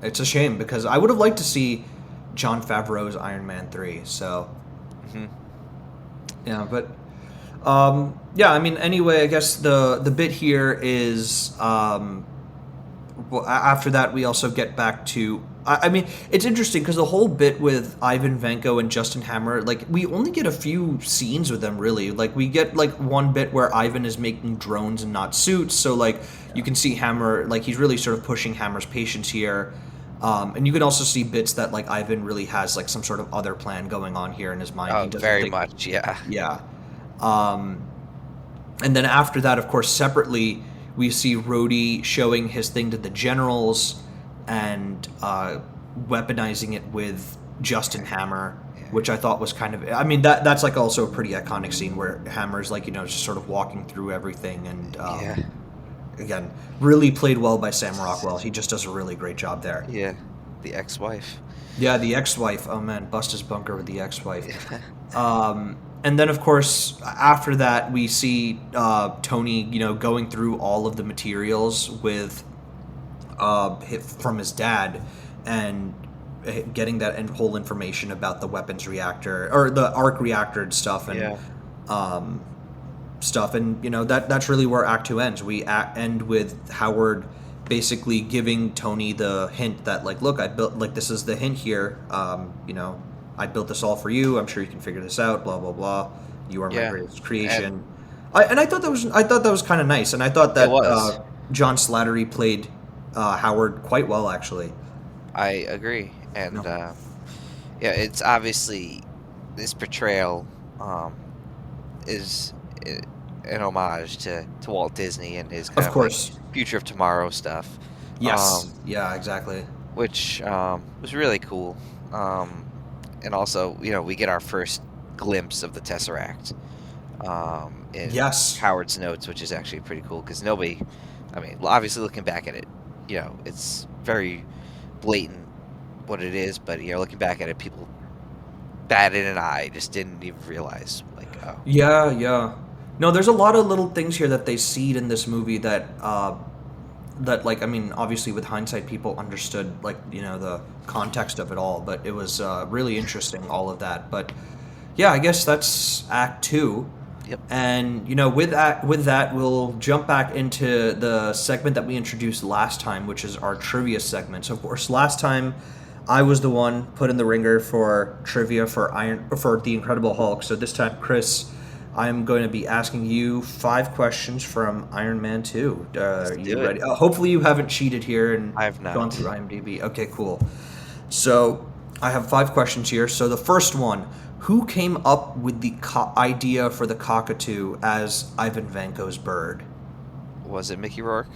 it's a shame because I would have liked to see Jon Favreau's Iron Man 3. So, Hmm. yeah, but yeah, I mean, anyway, I guess the bit here is well, after that we also get back to. I mean, it's interesting because the whole bit with Ivan Vanko and Justin Hammer, like we only get a few scenes with them really. Like we get like one bit where Ivan is making drones and not suits, so like you can see Hammer, like he's really sort of pushing Hammer's patience here. And you can also see bits that like Ivan really has like some sort of other plan going on here in his mind. He Oh, doesn't very think, much. Yeah. yeah. Um, and then after that, of course, separately, we see Rhodey showing his thing to the generals and weaponizing it with Justin Hammer, Yeah. which I thought was kind of. I mean, that's like also a pretty iconic scene where Hammer's like just sort of walking through everything, and Yeah. again, really played well by Sam Rockwell. He just does a really great job there. Yeah. The ex-wife. Yeah, the ex-wife. Oh man, bust his bunker with the ex-wife. Yeah. And then, of course, after that, we see Tony, going through all of the materials with from his dad, and getting that whole information about the weapons reactor or the arc reactor and stuff, and Yeah. um, stuff, and that's really where Act Two ends. We end with Howard basically giving Tony the hint that like, look, I built like this is the hint here. I built this all for you. I'm sure you can figure this out. Blah blah blah. You are my Yeah. greatest creation. And I thought that was kind of nice, and I thought it that was. John Slattery played Howard quite well actually. I agree. And No. yeah, it's obviously this portrayal is an homage to Walt Disney and his kind Of of like course. Future of Tomorrow stuff. Yes. Yeah. Exactly. Which was really cool. And also, we get our first glimpse of the Tesseract in Yes. Howard's notes, which is actually pretty cool because nobody, I mean, obviously looking back at it, it's very blatant what it is, but looking back at it, people batted an eye, just didn't even realize, like, oh, Yeah. Yeah. No, there's a lot of little things here that they seed in this movie that like I mean obviously with hindsight people understood like the context of it all, but it was really interesting all of that. But yeah, I guess that's Act Two, yep, and with that we'll jump back into the segment that we introduced last time, which is our trivia segment. So of course last time I was the one put in the ringer for trivia for the Incredible Hulk. So this time, Chris, I'm going to be asking you 5 questions from Iron Man 2. Are you do it. ready? Hopefully you haven't cheated here and I have gone not. through IMDb. Okay, cool. So I have 5 questions here. So the first one, who came up with the idea for the cockatoo as Ivan Vanko's bird? Was it Mickey Rourke?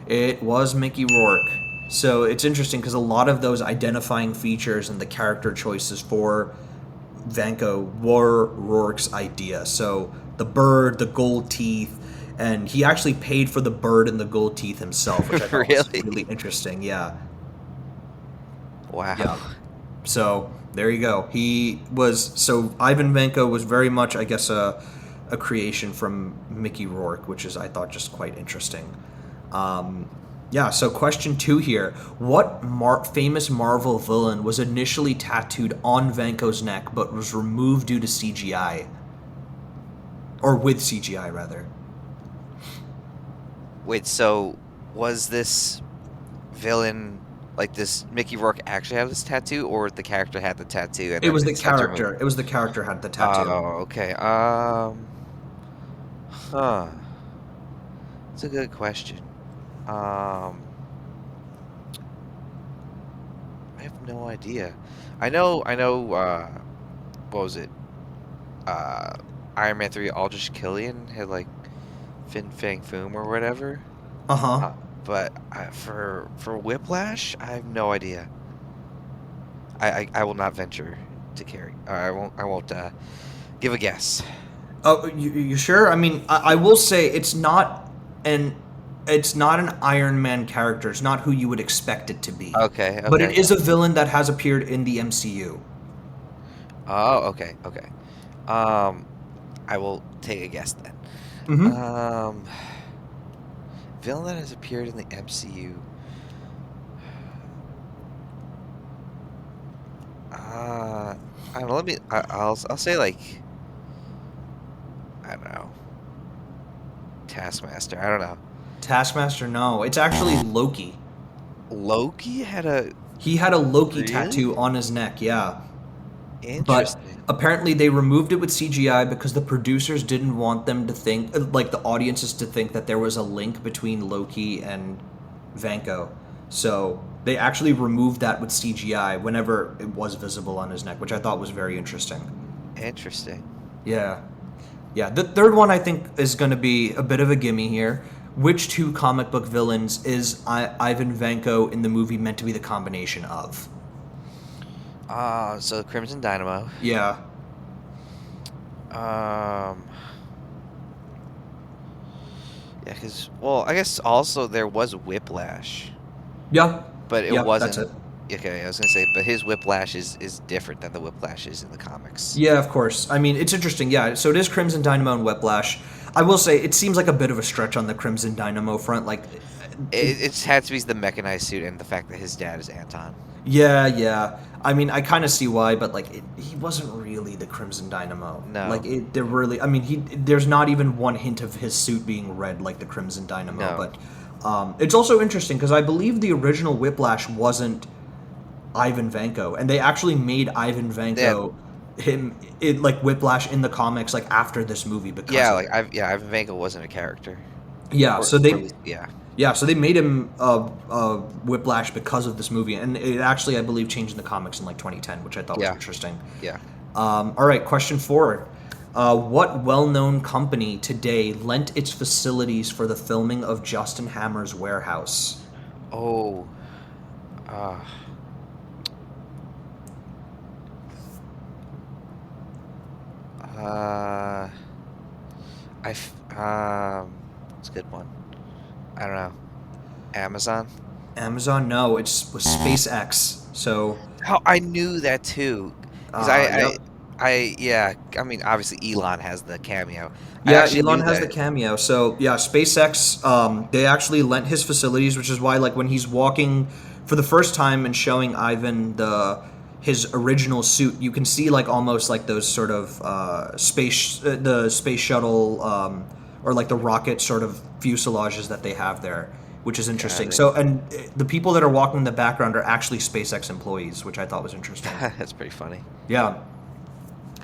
It was Mickey Rourke. So it's interesting because a lot of those identifying features and the character choices for Vanko were Rourke's idea. So the bird, the gold teeth, and he actually paid for the bird and the gold teeth himself, which I thought was Really? really interesting. Yeah. Wow. Yeah. So there you go. So Ivan Vanko was very much, I guess, a creation from Mickey Rourke, which is, I thought, just quite interesting. Yeah, so question 2 here. What famous Marvel villain was initially tattooed on Vanko's neck but was removed due to CGI? Or with CGI, rather. Wait, so was this villain like this Mickey Rourke actually have this tattoo, or the character had the tattoo and It then was the it's had to remove character. It was the character had the it? tattoo. Oh, okay. Huh. That's a good question. I have no idea. I know, what was it? Uh, Iron Man 3 Aldrich Killian had like Fin Fang Foom or whatever. Uh-huh. But for Whiplash, I have no idea. I will not venture to carry. I won't give a guess. Oh, you sure? I mean, I will say an it's not an Iron Man character. It's not who you would expect it to be. Okay, But it okay. is a villain that has appeared in the MCU. Oh, okay, okay. Um, I will take a guess then. Mm-hmm. Villain that has appeared in the MCU. I don't know. I'll say like I don't know. Taskmaster. I don't know. Taskmaster, no. It's actually Loki. Loki had a He had a Loki really tattoo on his neck, yeah. But interesting. apparently they removed it with CGI because the producers didn't want them to think, like the audiences to think that there was a link between Loki and Vanko. So they actually removed that with CGI whenever it was visible on his neck, which I thought was very interesting. Interesting. Yeah. Yeah. The third one I think is going to be a bit of a gimme here. Which 2 comic book villains is Ivan Vanko in the movie meant to be the combination of? So Crimson Dynamo. Yeah. Yeah, because well, I guess also there was Whiplash, Yeah. but it Yeah, that's wasn't. it. Okay, I was gonna say, but his Whiplash is different than the Whiplashes in the comics. Yeah, of course. I mean, it's interesting. Yeah, so it is Crimson Dynamo and Whiplash. I will say it seems like a bit of a stretch on the Crimson Dynamo front. Like, It had to be the mechanized suit and the fact that his dad is Anton. yeah, yeah. I mean, I kind of see why, but like, he wasn't really the Crimson Dynamo. No. Like, there really. I mean, there's not even one hint of his suit being red like the Crimson Dynamo. No. But it's also interesting because I believe the original Whiplash wasn't Ivan Vanko, and they actually made Ivan Vanko like Whiplash in the comics like after this movie because Yeah, of like it. Ivan Vanko wasn't a character. Yeah, Or, so or at least, yeah. so they made him Whiplash because of this movie, and it actually I believe changed in the comics in like 2010, which I thought was Yeah. interesting. Yeah. All right, question 4. What well-known company today lent its facilities for the filming of Justin Hammer's Warehouse? Oh. Uh, it's a good one. I don't know. Amazon? Amazon? No, it was SpaceX. So, Oh, I knew that too. Because yep. yeah, I mean, obviously Elon has the Cameo. I Yeah, actually Elon knew has the that. Cameo. So yeah, SpaceX. They actually lent his facilities, which is why, like, when he's walking for the first time and showing Ivan his original suit, you can see like almost like those sort of the space shuttle or like the rocket sort of fuselages that they have there, which is interesting. Got it. So and the people that are walking in the background are actually SpaceX employees, which I thought was interesting. That's pretty funny. Yeah.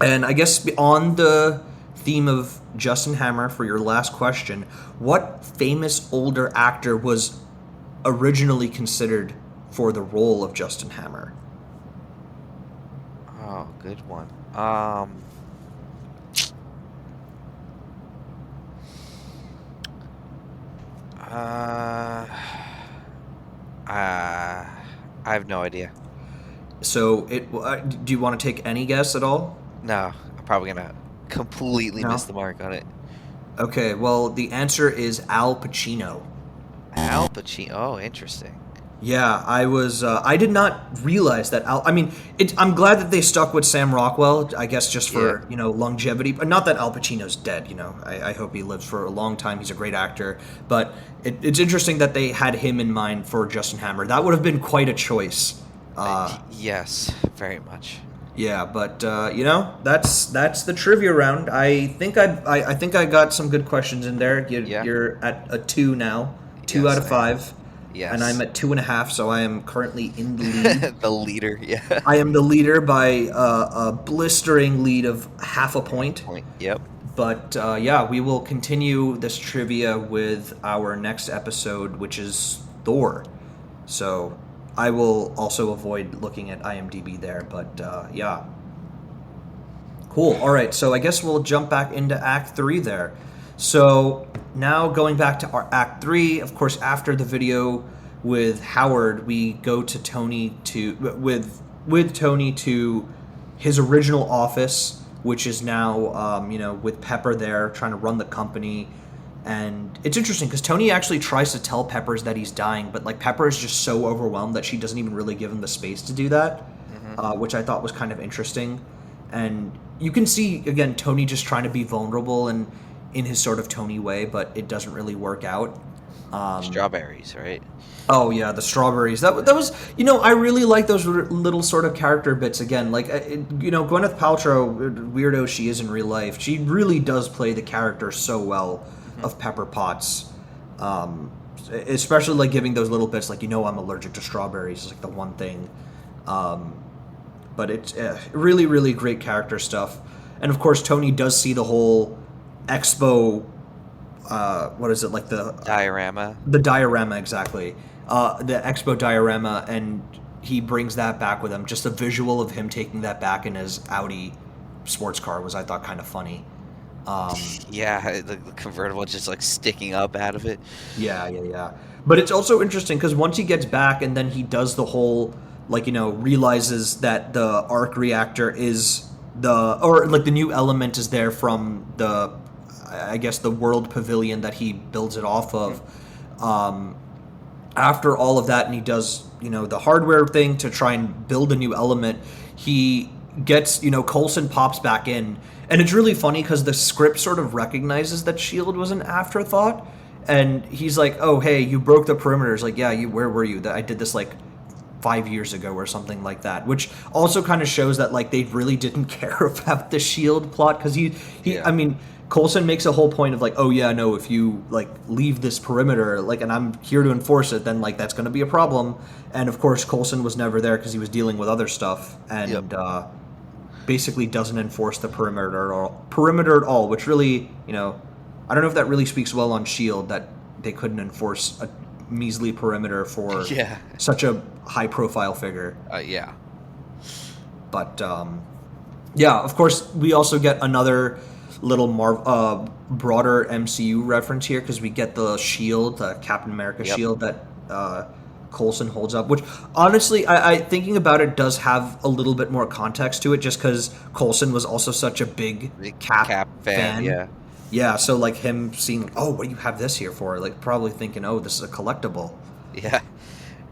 And I guess on the theme of Justin Hammer, for your last question, what famous older actor was originally considered for the role of Justin Hammer? Oh, good one. Uh, I have no idea. So do you want to take any guess at all? No, I'm probably gonna completely miss No. the mark on it. Okay, well, the answer is Al Pacino. Al Pacino. Oh, interesting. Yeah, I did not realize that Al. I mean, I'm glad that they stuck with Sam Rockwell. I guess just Yeah. for longevity, but not that Al Pacino's dead. I hope he lives for a long time. He's a great actor, but it's interesting that they had him in mind for Justin Hammer. That would have been quite a choice. Yes, very much. Yeah, but that's the trivia round. I think I got some good questions in there. Yeah. You're at a 2 now, two Yes, out of I am. 5, and I'm Yes. at 2.5. So I am currently in the lead. The leader. Yeah. I am the leader by a blistering lead of half a point. Point. Yep. But yeah, we will continue this trivia with our next episode, which is Thor. So I will also avoid looking at IMDb there. But yeah. Cool. All right. So I guess we'll jump back into Act 3 there. So now going back to our Act 3, of course, after the video with Howard, we go to Tony with Tony to his original office, which is now with Pepper there trying to run the company. And it's interesting because Tony actually tries to tell Peppers that he's dying, but like Pepper is just so overwhelmed that she doesn't even really give him the space to do that, which I thought was kind of interesting. And you can see again Tony just trying to be vulnerable and in his sort of Tony way, but it doesn't really work out. Strawberries, right? Oh yeah, the strawberries. That was I really like those little sort of character bits again. Like Gwyneth Paltrow, weirdo she is in real life, she really does play the character so well of Pepper Potts. Especially like giving those little bits like I'm allergic to strawberries is like the one thing. But it's really really great character stuff. And of course Tony does see the whole expo what is it, like the Diorama. the diorama, exactly. The expo diorama, and he brings that back with him. Just a visual of him taking that back in his Audi sports car was, I thought, kind of funny. Yeah, the convertible just like sticking up out of it. Yeah. But it's also interesting because once he gets back and then he does the whole, realizes that the arc reactor is the new element is there from I guess the world pavilion that he builds it off of. After all of that, and he does the hardware thing to try and build a new element, he gets Coulson pops back in, and it's really funny because the script sort of recognizes that Shield was an afterthought, and he's like, oh hey, you broke the perimeters. Like, yeah, where were you? That I did this 5 years ago or something like that, which also kind of shows that they really didn't care about the Shield plot, because I mean, Coulson makes a whole point of oh yeah, no, if you leave this perimeter and I'm here to enforce it, then that's going to be a problem. And of course Coulson was never there because he was dealing with other stuff, and basically doesn't enforce the perimeter at all, which really I don't know if that really speaks well on Shield that they couldn't enforce a measly perimeter for such a high profile figure. Yeah. But yeah, of course we also get another little broader MCU reference here, because we get the shield, Captain America shield that Coulson holds up, which honestly, I thinking about it, does have a little bit more context to it, just because Coulson was also such a big Cap fan. Yeah, so him seeing, oh, what do you have this here for? Probably thinking, oh, this is a collectible. Yeah.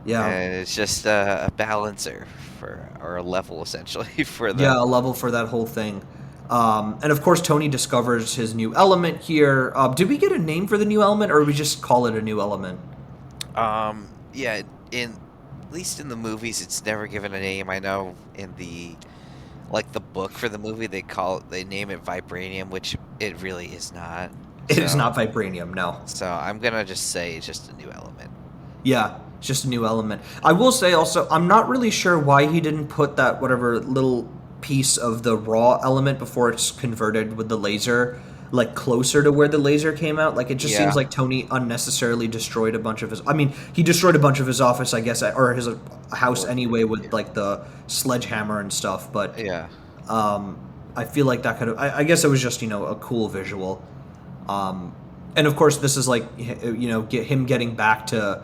Yeah. And it's just a balancer or a level essentially for the. Yeah, a level for that whole thing. And of course, Tony discovers his new element here. Did we get a name for the new element, or did we just call it a new element? Yeah, at least in the movies, it's never given a name. I know in the book for the movie, they name it vibranium, which it really is not. It is not vibranium, no. So I'm gonna just say it's just a new element. Yeah, it's just a new element. I will say also, I'm not really sure why he didn't put that whatever little piece of the raw element before it's converted with the laser closer to where the laser came out. It just seems like Tony unnecessarily destroyed a bunch of his, I mean, he destroyed a bunch of his office, I guess, or his house anyway, with the sledgehammer and stuff, but I feel like that could have, I guess it was just a cool visual. And of course, this is like, get him getting back to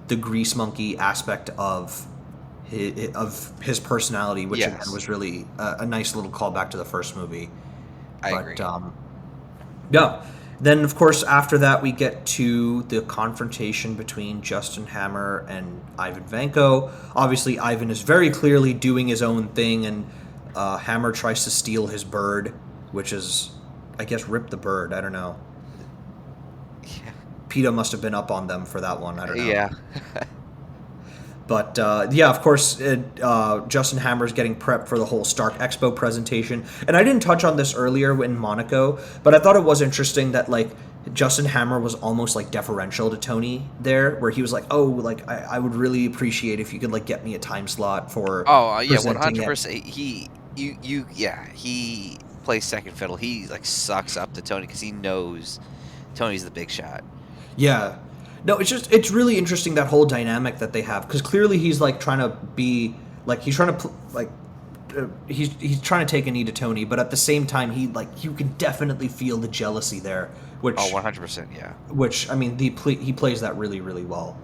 the grease monkey aspect of his personality, which again Yes, was really a nice little callback to the first movie. I But agree. yeah, then of course after that we get to the confrontation between Justin Hammer and Ivan Vanko. Obviously, Ivan is very clearly doing his own thing, and Hammer tries to steal his bird, which is, I guess, rip the bird. I don't know. Yeah. PETA must have been up on them for that one. I don't know. Yeah. But yeah, of course, Justin Hammer's getting prepped for the whole Stark Expo presentation. And I didn't touch on this earlier in Monaco, but I thought it was interesting that, like, Justin Hammer was almost, like, deferential to Tony there, where he was like, oh, like, I would really appreciate if you could, like, get me a time slot for Oh, yeah, presenting it. 100%. He plays second fiddle. He like sucks up to Tony because he knows Tony's the big shot. Yeah. No, it's really interesting, that whole dynamic that they have, because clearly he's like trying to be like he's trying to he's trying to take a knee to Tony, but at the same time you can definitely feel the jealousy there, Oh, which 100%. Yeah. I mean he plays that really really well,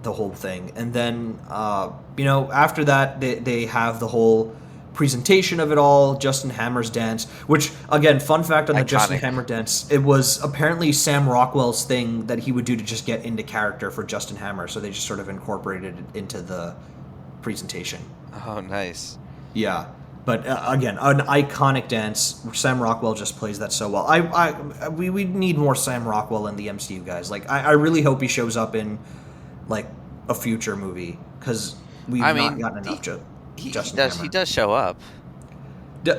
the whole thing, and then after that they have the whole presentation of it all, Justin Hammer's dance, which again, fun fact on the Justin Iconic. Hammer dance, it was apparently Sam Rockwell's thing that he would do to just get into character for Justin Hammer, so they just sort of incorporated it into the presentation. Oh, nice. Yeah, but again, an iconic dance. Sam Rockwell just plays that so well. We need more Sam Rockwell in the MCU, guys. Like, I really hope he shows up in like a future movie, because we've I not mean, gotten enough he Justin does Hammer. he does show up.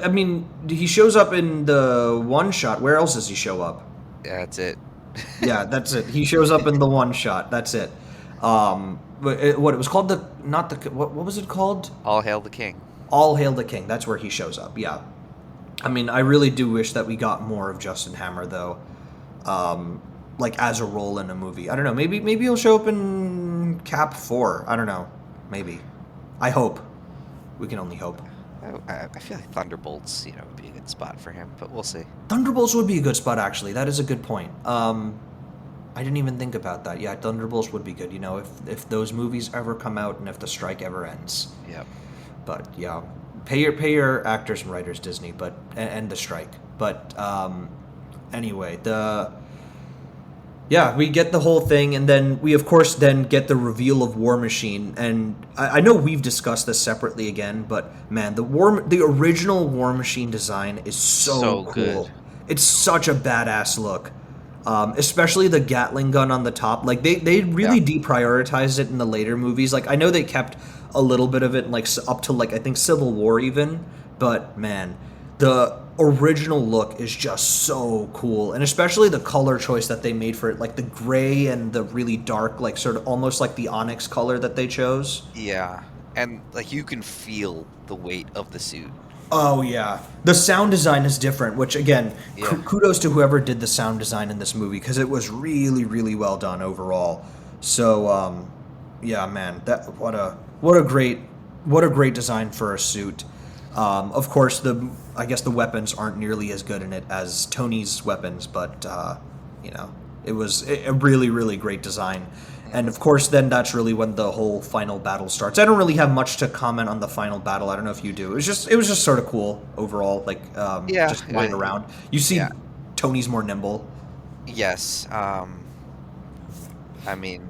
I mean, he shows up in the one shot. Where else does he show up? Yeah, that's it. Yeah, that's it. He shows up in the one shot. That's it. But what it was called, what was it called? All hail the king. All Hail the King. That's where he shows up. Yeah. I mean, I really do wish that we got more of Justin Hammer, though. Like, as a role in a movie. I don't know. Maybe he'll show up in Cap 4. I don't know. Maybe. I hope. We can only hope. I feel like Thunderbolts, would be a good spot for him, but we'll see. Thunderbolts would be a good spot, actually. That is a good point. I didn't even think about that. Yeah, Thunderbolts would be good. If those movies ever come out and if the strike ever ends. Yep. But yeah, pay your actors and writers, Disney. But and the strike. But anyway, we get the whole thing, and then we of course then get the reveal of War Machine. And I know we've discussed this separately again, but man, the original War Machine design is so cool. Good. It's such a badass look. Especially the Gatling gun on the top. Like, they really deprioritized it in the later movies. Like, I know they kept a little bit of it, like, up to, like, I think Civil War even. But, man, the original look is just so cool. And especially the color choice that they made for it. Like, the gray and the really dark, like, sort of almost like the onyx color that they chose. Yeah, and like you can feel the weight of the suit. Oh, yeah. The sound design is different, which, again, Yeah. kudos to whoever did the sound design in this movie, because it was really, really well done overall. So, yeah, man, what a great design for a suit. Of course, I guess the weapons aren't nearly as good in it as Tony's weapons, but, it was a really, really great design. And of course, then that's really when the whole final battle starts. I don't really have much to comment on the final battle. I don't know if you do. It was just sort of cool overall, like just flying around. You see, Tony's more nimble. Yes. I mean,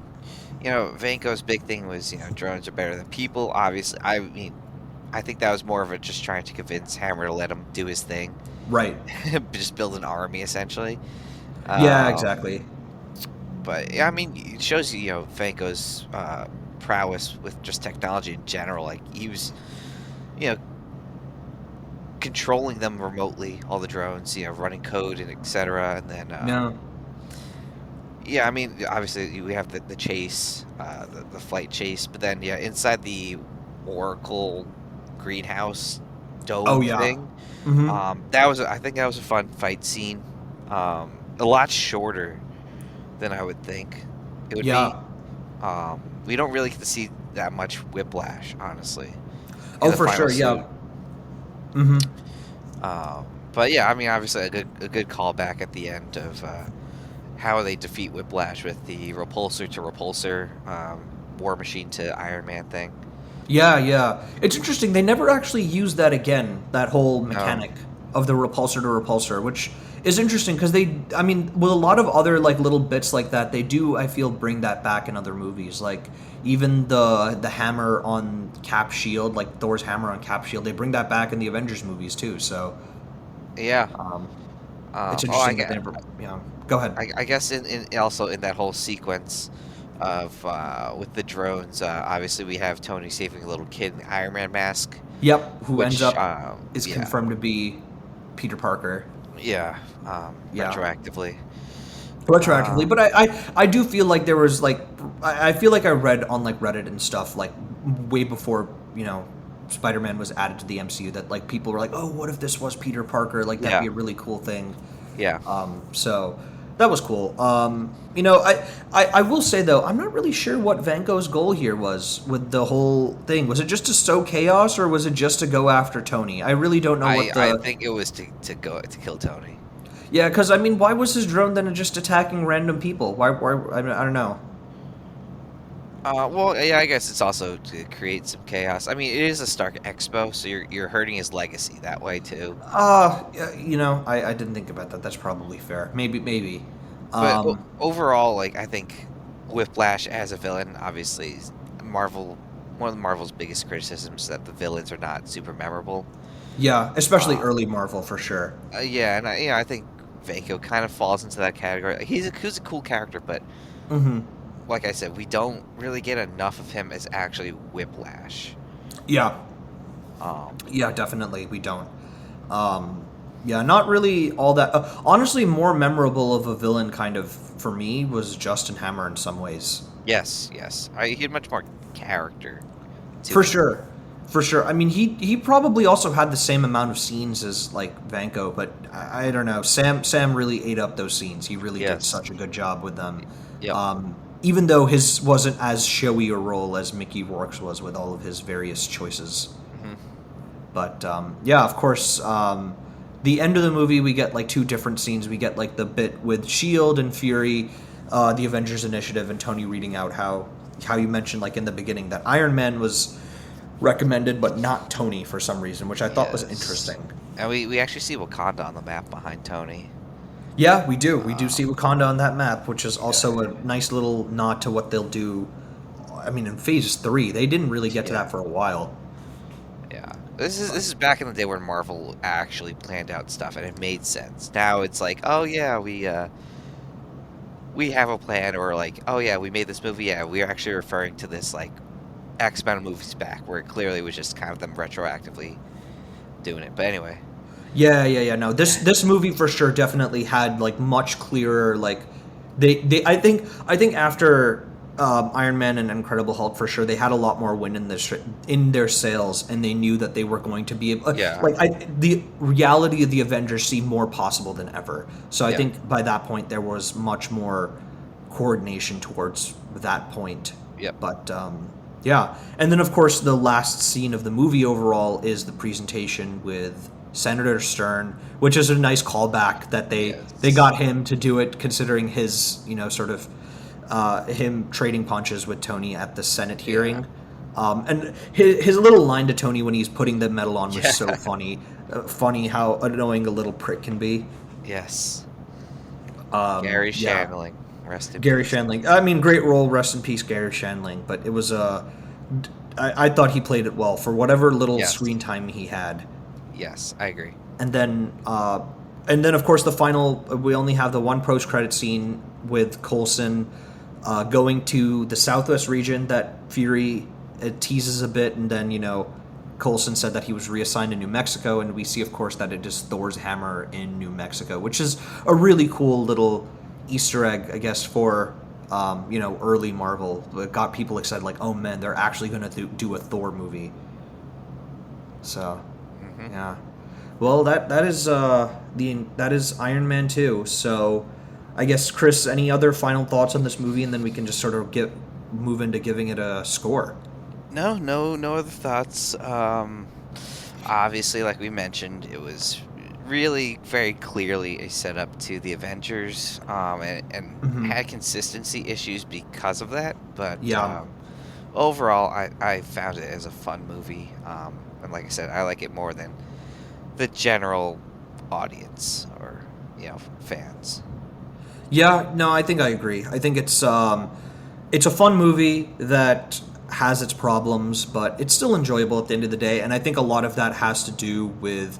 Vanko's big thing was, drones are better than people. Obviously, I mean, I think that was more of a just trying to convince Hammer to let him do his thing. Right. Just build an army, essentially. Yeah, exactly. But yeah, I mean, it shows Vanko's prowess with just technology in general. Like, he was, controlling them remotely, all the drones, running code and etc. And then, yeah, I mean, obviously we have the chase, the flight chase, but then inside the Oracle greenhouse dome thing. Mm-hmm. I think that was a fun fight scene. A lot shorter than I would think it would be. We don't really get to see that much whiplash, honestly. Oh, for sure, suit. yeah. Mm-hmm. But yeah, I mean, obviously a good callback at the end of how they defeat Whiplash with the repulsor to repulsor, War Machine to Iron Man thing. Yeah, yeah. It's interesting. They never actually used that again, that whole No. mechanic of the repulsor to repulsor, which is interesting because I mean, with a lot of other like little bits like that, they do, I feel, bring that back in other movies. Like even the hammer on Cap Shield, like Thor's hammer on Cap Shield, they bring that back in the Avengers movies too. So Yeah. um, it's Oh, interesting that they never, yeah. Go ahead. I guess in also in that whole sequence of with the drones, obviously we have Tony saving a little kid in the Iron Man mask, Yep, who ends which up is yeah, confirmed to be Peter Parker. yeah, Yeah. retroactively. Retroactively, Um, but I do feel like there was like I feel like I read on like Reddit and stuff like way before Spider-Man was added to the MCU that like people were like, oh, what if this was Peter Parker, like that'd yeah, be a really cool thing. yeah. So that was cool. I will say though, I'm not really sure what Van Gogh's goal here was with the whole thing. Was it just to sow chaos, or was it just to go after Tony? I really don't know what I the think it was to go to kill Tony. yeah, because I mean, why was his drone then just attacking random people? Why I don't know. Well, yeah, I guess it's also to create some chaos. I mean, it is a Stark Expo, so you're hurting his legacy that way too. I didn't think about that. That's probably fair. Maybe. But Um, overall, like I think Whiplash as a villain, obviously, Marvel. One of Marvel's biggest criticisms is that the villains are not super memorable. yeah, especially Uh, early Marvel for sure. yeah, and I think Vaco kind of falls into that category. Like, he's a cool character, but Hmm. like I said, we don't really get enough of him as actually Whiplash. Yeah, Um, yeah, definitely we don't. Um, yeah, not really all that. Honestly, more memorable of a villain kind of for me was Justin Hammer in some ways. yes. He had much more character to For him. sure. For sure. I mean, he probably also had the same amount of scenes as like Vanko, but I don't know. Sam really ate up those scenes. He really did Yes. such a good job with them. Yep. Even though his wasn't as showy a role as Mickey Rourke's was with all of his various choices. Hmm. But yeah, of course, the end of the movie we get like two different scenes. We get like the bit with Shield and Fury, the Avengers Initiative, and Tony reading out how you mentioned like in the beginning that Iron Man was recommended, but not Tony for some reason, which I thought was Yes. interesting. And we actually see Wakanda on the map behind Tony. Yeah, we do. We do see Um, Wakanda on that map, which is yeah. also a nice little nod to what they'll do. I mean, in Phase 3, they didn't really get to Yeah. that for a while. Yeah. This is back in the day when Marvel actually planned out stuff and it made sense. Now it's like, oh yeah, we have a plan, or like, oh yeah, we made this movie. Yeah, we're actually referring to this like X amount of movies back, where it clearly was just kind of them retroactively doing it. But anyway, Yeah. No, this movie for sure definitely had like much clearer like they I think after Iron Man and Incredible Hulk for sure they had a lot more wind in their sails, and they knew that they were going to be able, yeah, the reality of the Avengers seemed more possible than ever. So I yeah, think by that point there was much more coordination towards that point. yep, But yeah, and then of course the last scene of the movie overall is the presentation with Senator Stern, which is a nice callback that they yes, got him to do it, considering his sort of him trading punches with Tony at the Senate yeah, hearing. And his little line to Tony when he's putting the medal on was so yeah, funny. Funny how annoying a little prick can be. yes. Gary Yeah, Shandling, rest in Gary peace. Shandling. I mean, great role. Rest in peace, Gary Shandling. But it was I thought he played it well for whatever little Yes, screen time he had. yes, I agree. And then of course the final. We only have the one post credit scene with Coulson going to the Southwest region that Fury teases a bit, and then Coulson said that he was reassigned to New Mexico, and we see, of course, that it is Thor's hammer in New Mexico, which is a really cool little Easter egg, I guess, for early Marvel. It got people excited, like, oh man, they're actually going to do a Thor movie. So, Hmm. yeah. Well, that is Iron Man 2. So, I guess Chris, any other final thoughts on this movie, and then we can just sort of move into giving it a score. No other thoughts. Obviously, like we mentioned, it was really very clearly a setup to the Avengers, and Hmm. had consistency issues because of that. But Yeah. overall, I found it as a fun movie. And like I said, I like it more than the general audience or fans. Yeah, no, I think I agree. I think it's a fun movie that has its problems, but it's still enjoyable at the end of the day. And I think a lot of that has to do with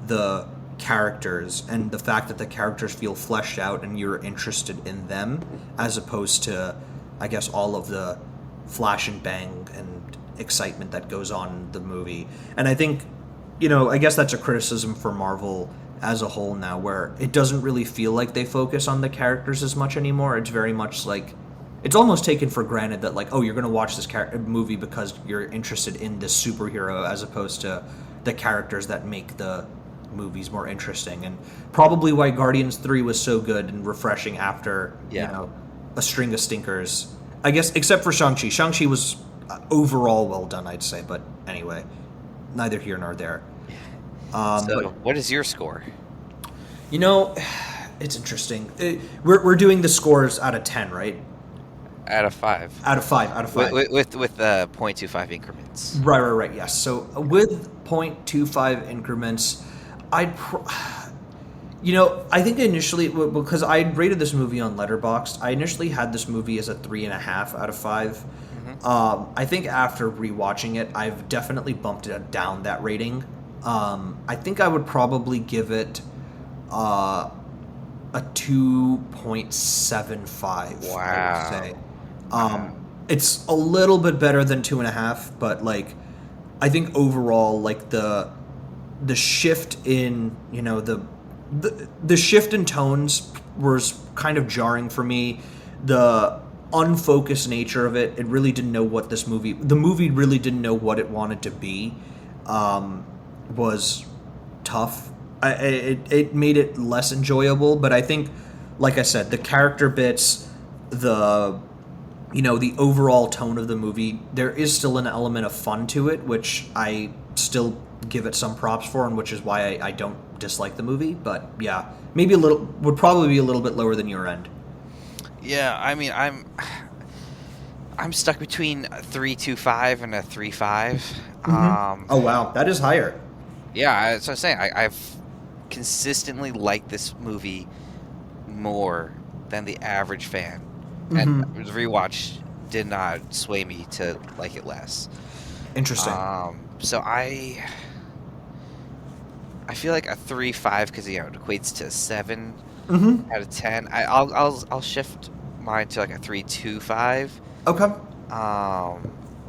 the characters and the fact that the characters feel fleshed out and you're interested in them, as opposed to, I guess, all of the flash and bang and excitement that goes on in the movie. And I think, I guess that's a criticism for Marvel as a whole now, where it doesn't really feel like they focus on the characters as much anymore. It's very much like it's almost taken for granted that, like, oh, you're going to watch this movie because you're interested in this superhero, as opposed to the characters that make the movies more interesting. And probably why Guardians 3 was so good and refreshing after Yeah. a string of stinkers, I guess, except for Shang-Chi. Shang-Chi was overall well done, I'd say, but anyway, neither here nor there. So, But what is your score? you know, it's interesting. We're doing the scores out of 10, right? Out of 5. Out of 5. Out of 5. With 0.25 increments. Right. Yes. So with 0.25 increments, I'd, I think initially, because I rated this movie on Letterboxd, I initially had this movie as a 3.5 out of 5. Hmm. I think after rewatching it, I've definitely bumped it down that rating. I think I would probably give it a 2.75. Wow. I would say. It's a little bit better than 2.5, but like, I think overall, like the shift in the shift in tones was kind of jarring for me. The unfocused nature of it, it really didn't know what the movie really didn't know what it wanted to be. Was tough. It made it less enjoyable, but I think, like I said, the character bits, the overall tone of the movie, there is still an element of fun to it, which I still give it some props for, and which is why I don't dislike the movie. But yeah, maybe would probably be a little bit lower than your end. Yeah, I mean, I'm stuck between a 3.25 and a 3.5. Oh wow, that is higher. Yeah, that's what I'm saying. I've consistently liked this movie more than the average fan, and the rewatch did not sway me to like it less. Interesting. So I feel like a 3.5 because it equates to 7 out of 10. I'll shift mine to like a 3.25. Okay.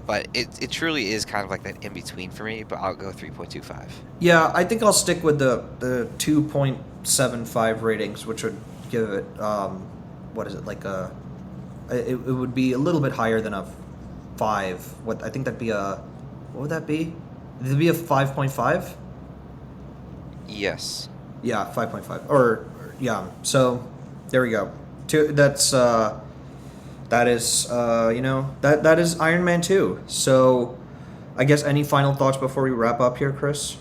But it truly is kind of like that in between for me. But I'll go 3.25. Yeah, I think I'll stick with the 2.75 ratings, which would give it what is it, like it would be a little bit higher than a 5. What I think that'd be what would that be? Would it be a 5.5? Yes. Yeah, 5.5. Or yeah. So there we go. That is that is Iron Man 2. So I guess any final thoughts before we wrap up here, Chris?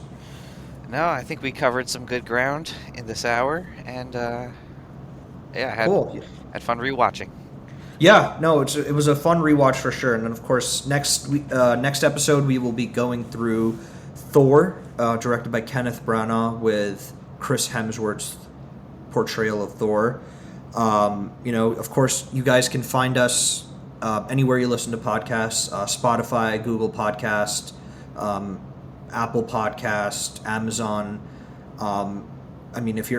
No, I think we covered some good ground in this hour, and yeah, Cool. had fun rewatching. Yeah, no, it was a fun rewatch for sure. And then, of course, next episode we will be going through Thor, directed by Kenneth Branagh, with Chris Hemsworth's portrayal of Thor. Of course, you guys can find us anywhere you listen to podcasts: Spotify, Google Podcast, Apple Podcast, Amazon. If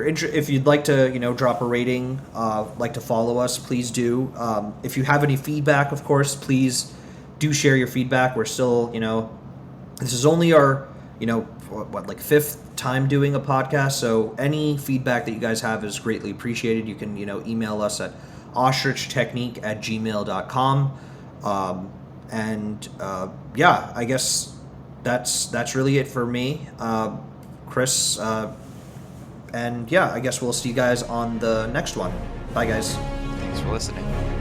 you'd like to, drop a rating, like to follow us, please do. If you have any feedback, of course, please do share your feedback. We're still, this is only our, like 5th time doing a podcast. So any feedback that you guys have is greatly appreciated. You can, email us at ostrichtechnique@gmail.com. Yeah, I guess that's really it for me, Chris. And yeah, I guess we'll see you guys on the next one. Bye, guys. Thanks for listening.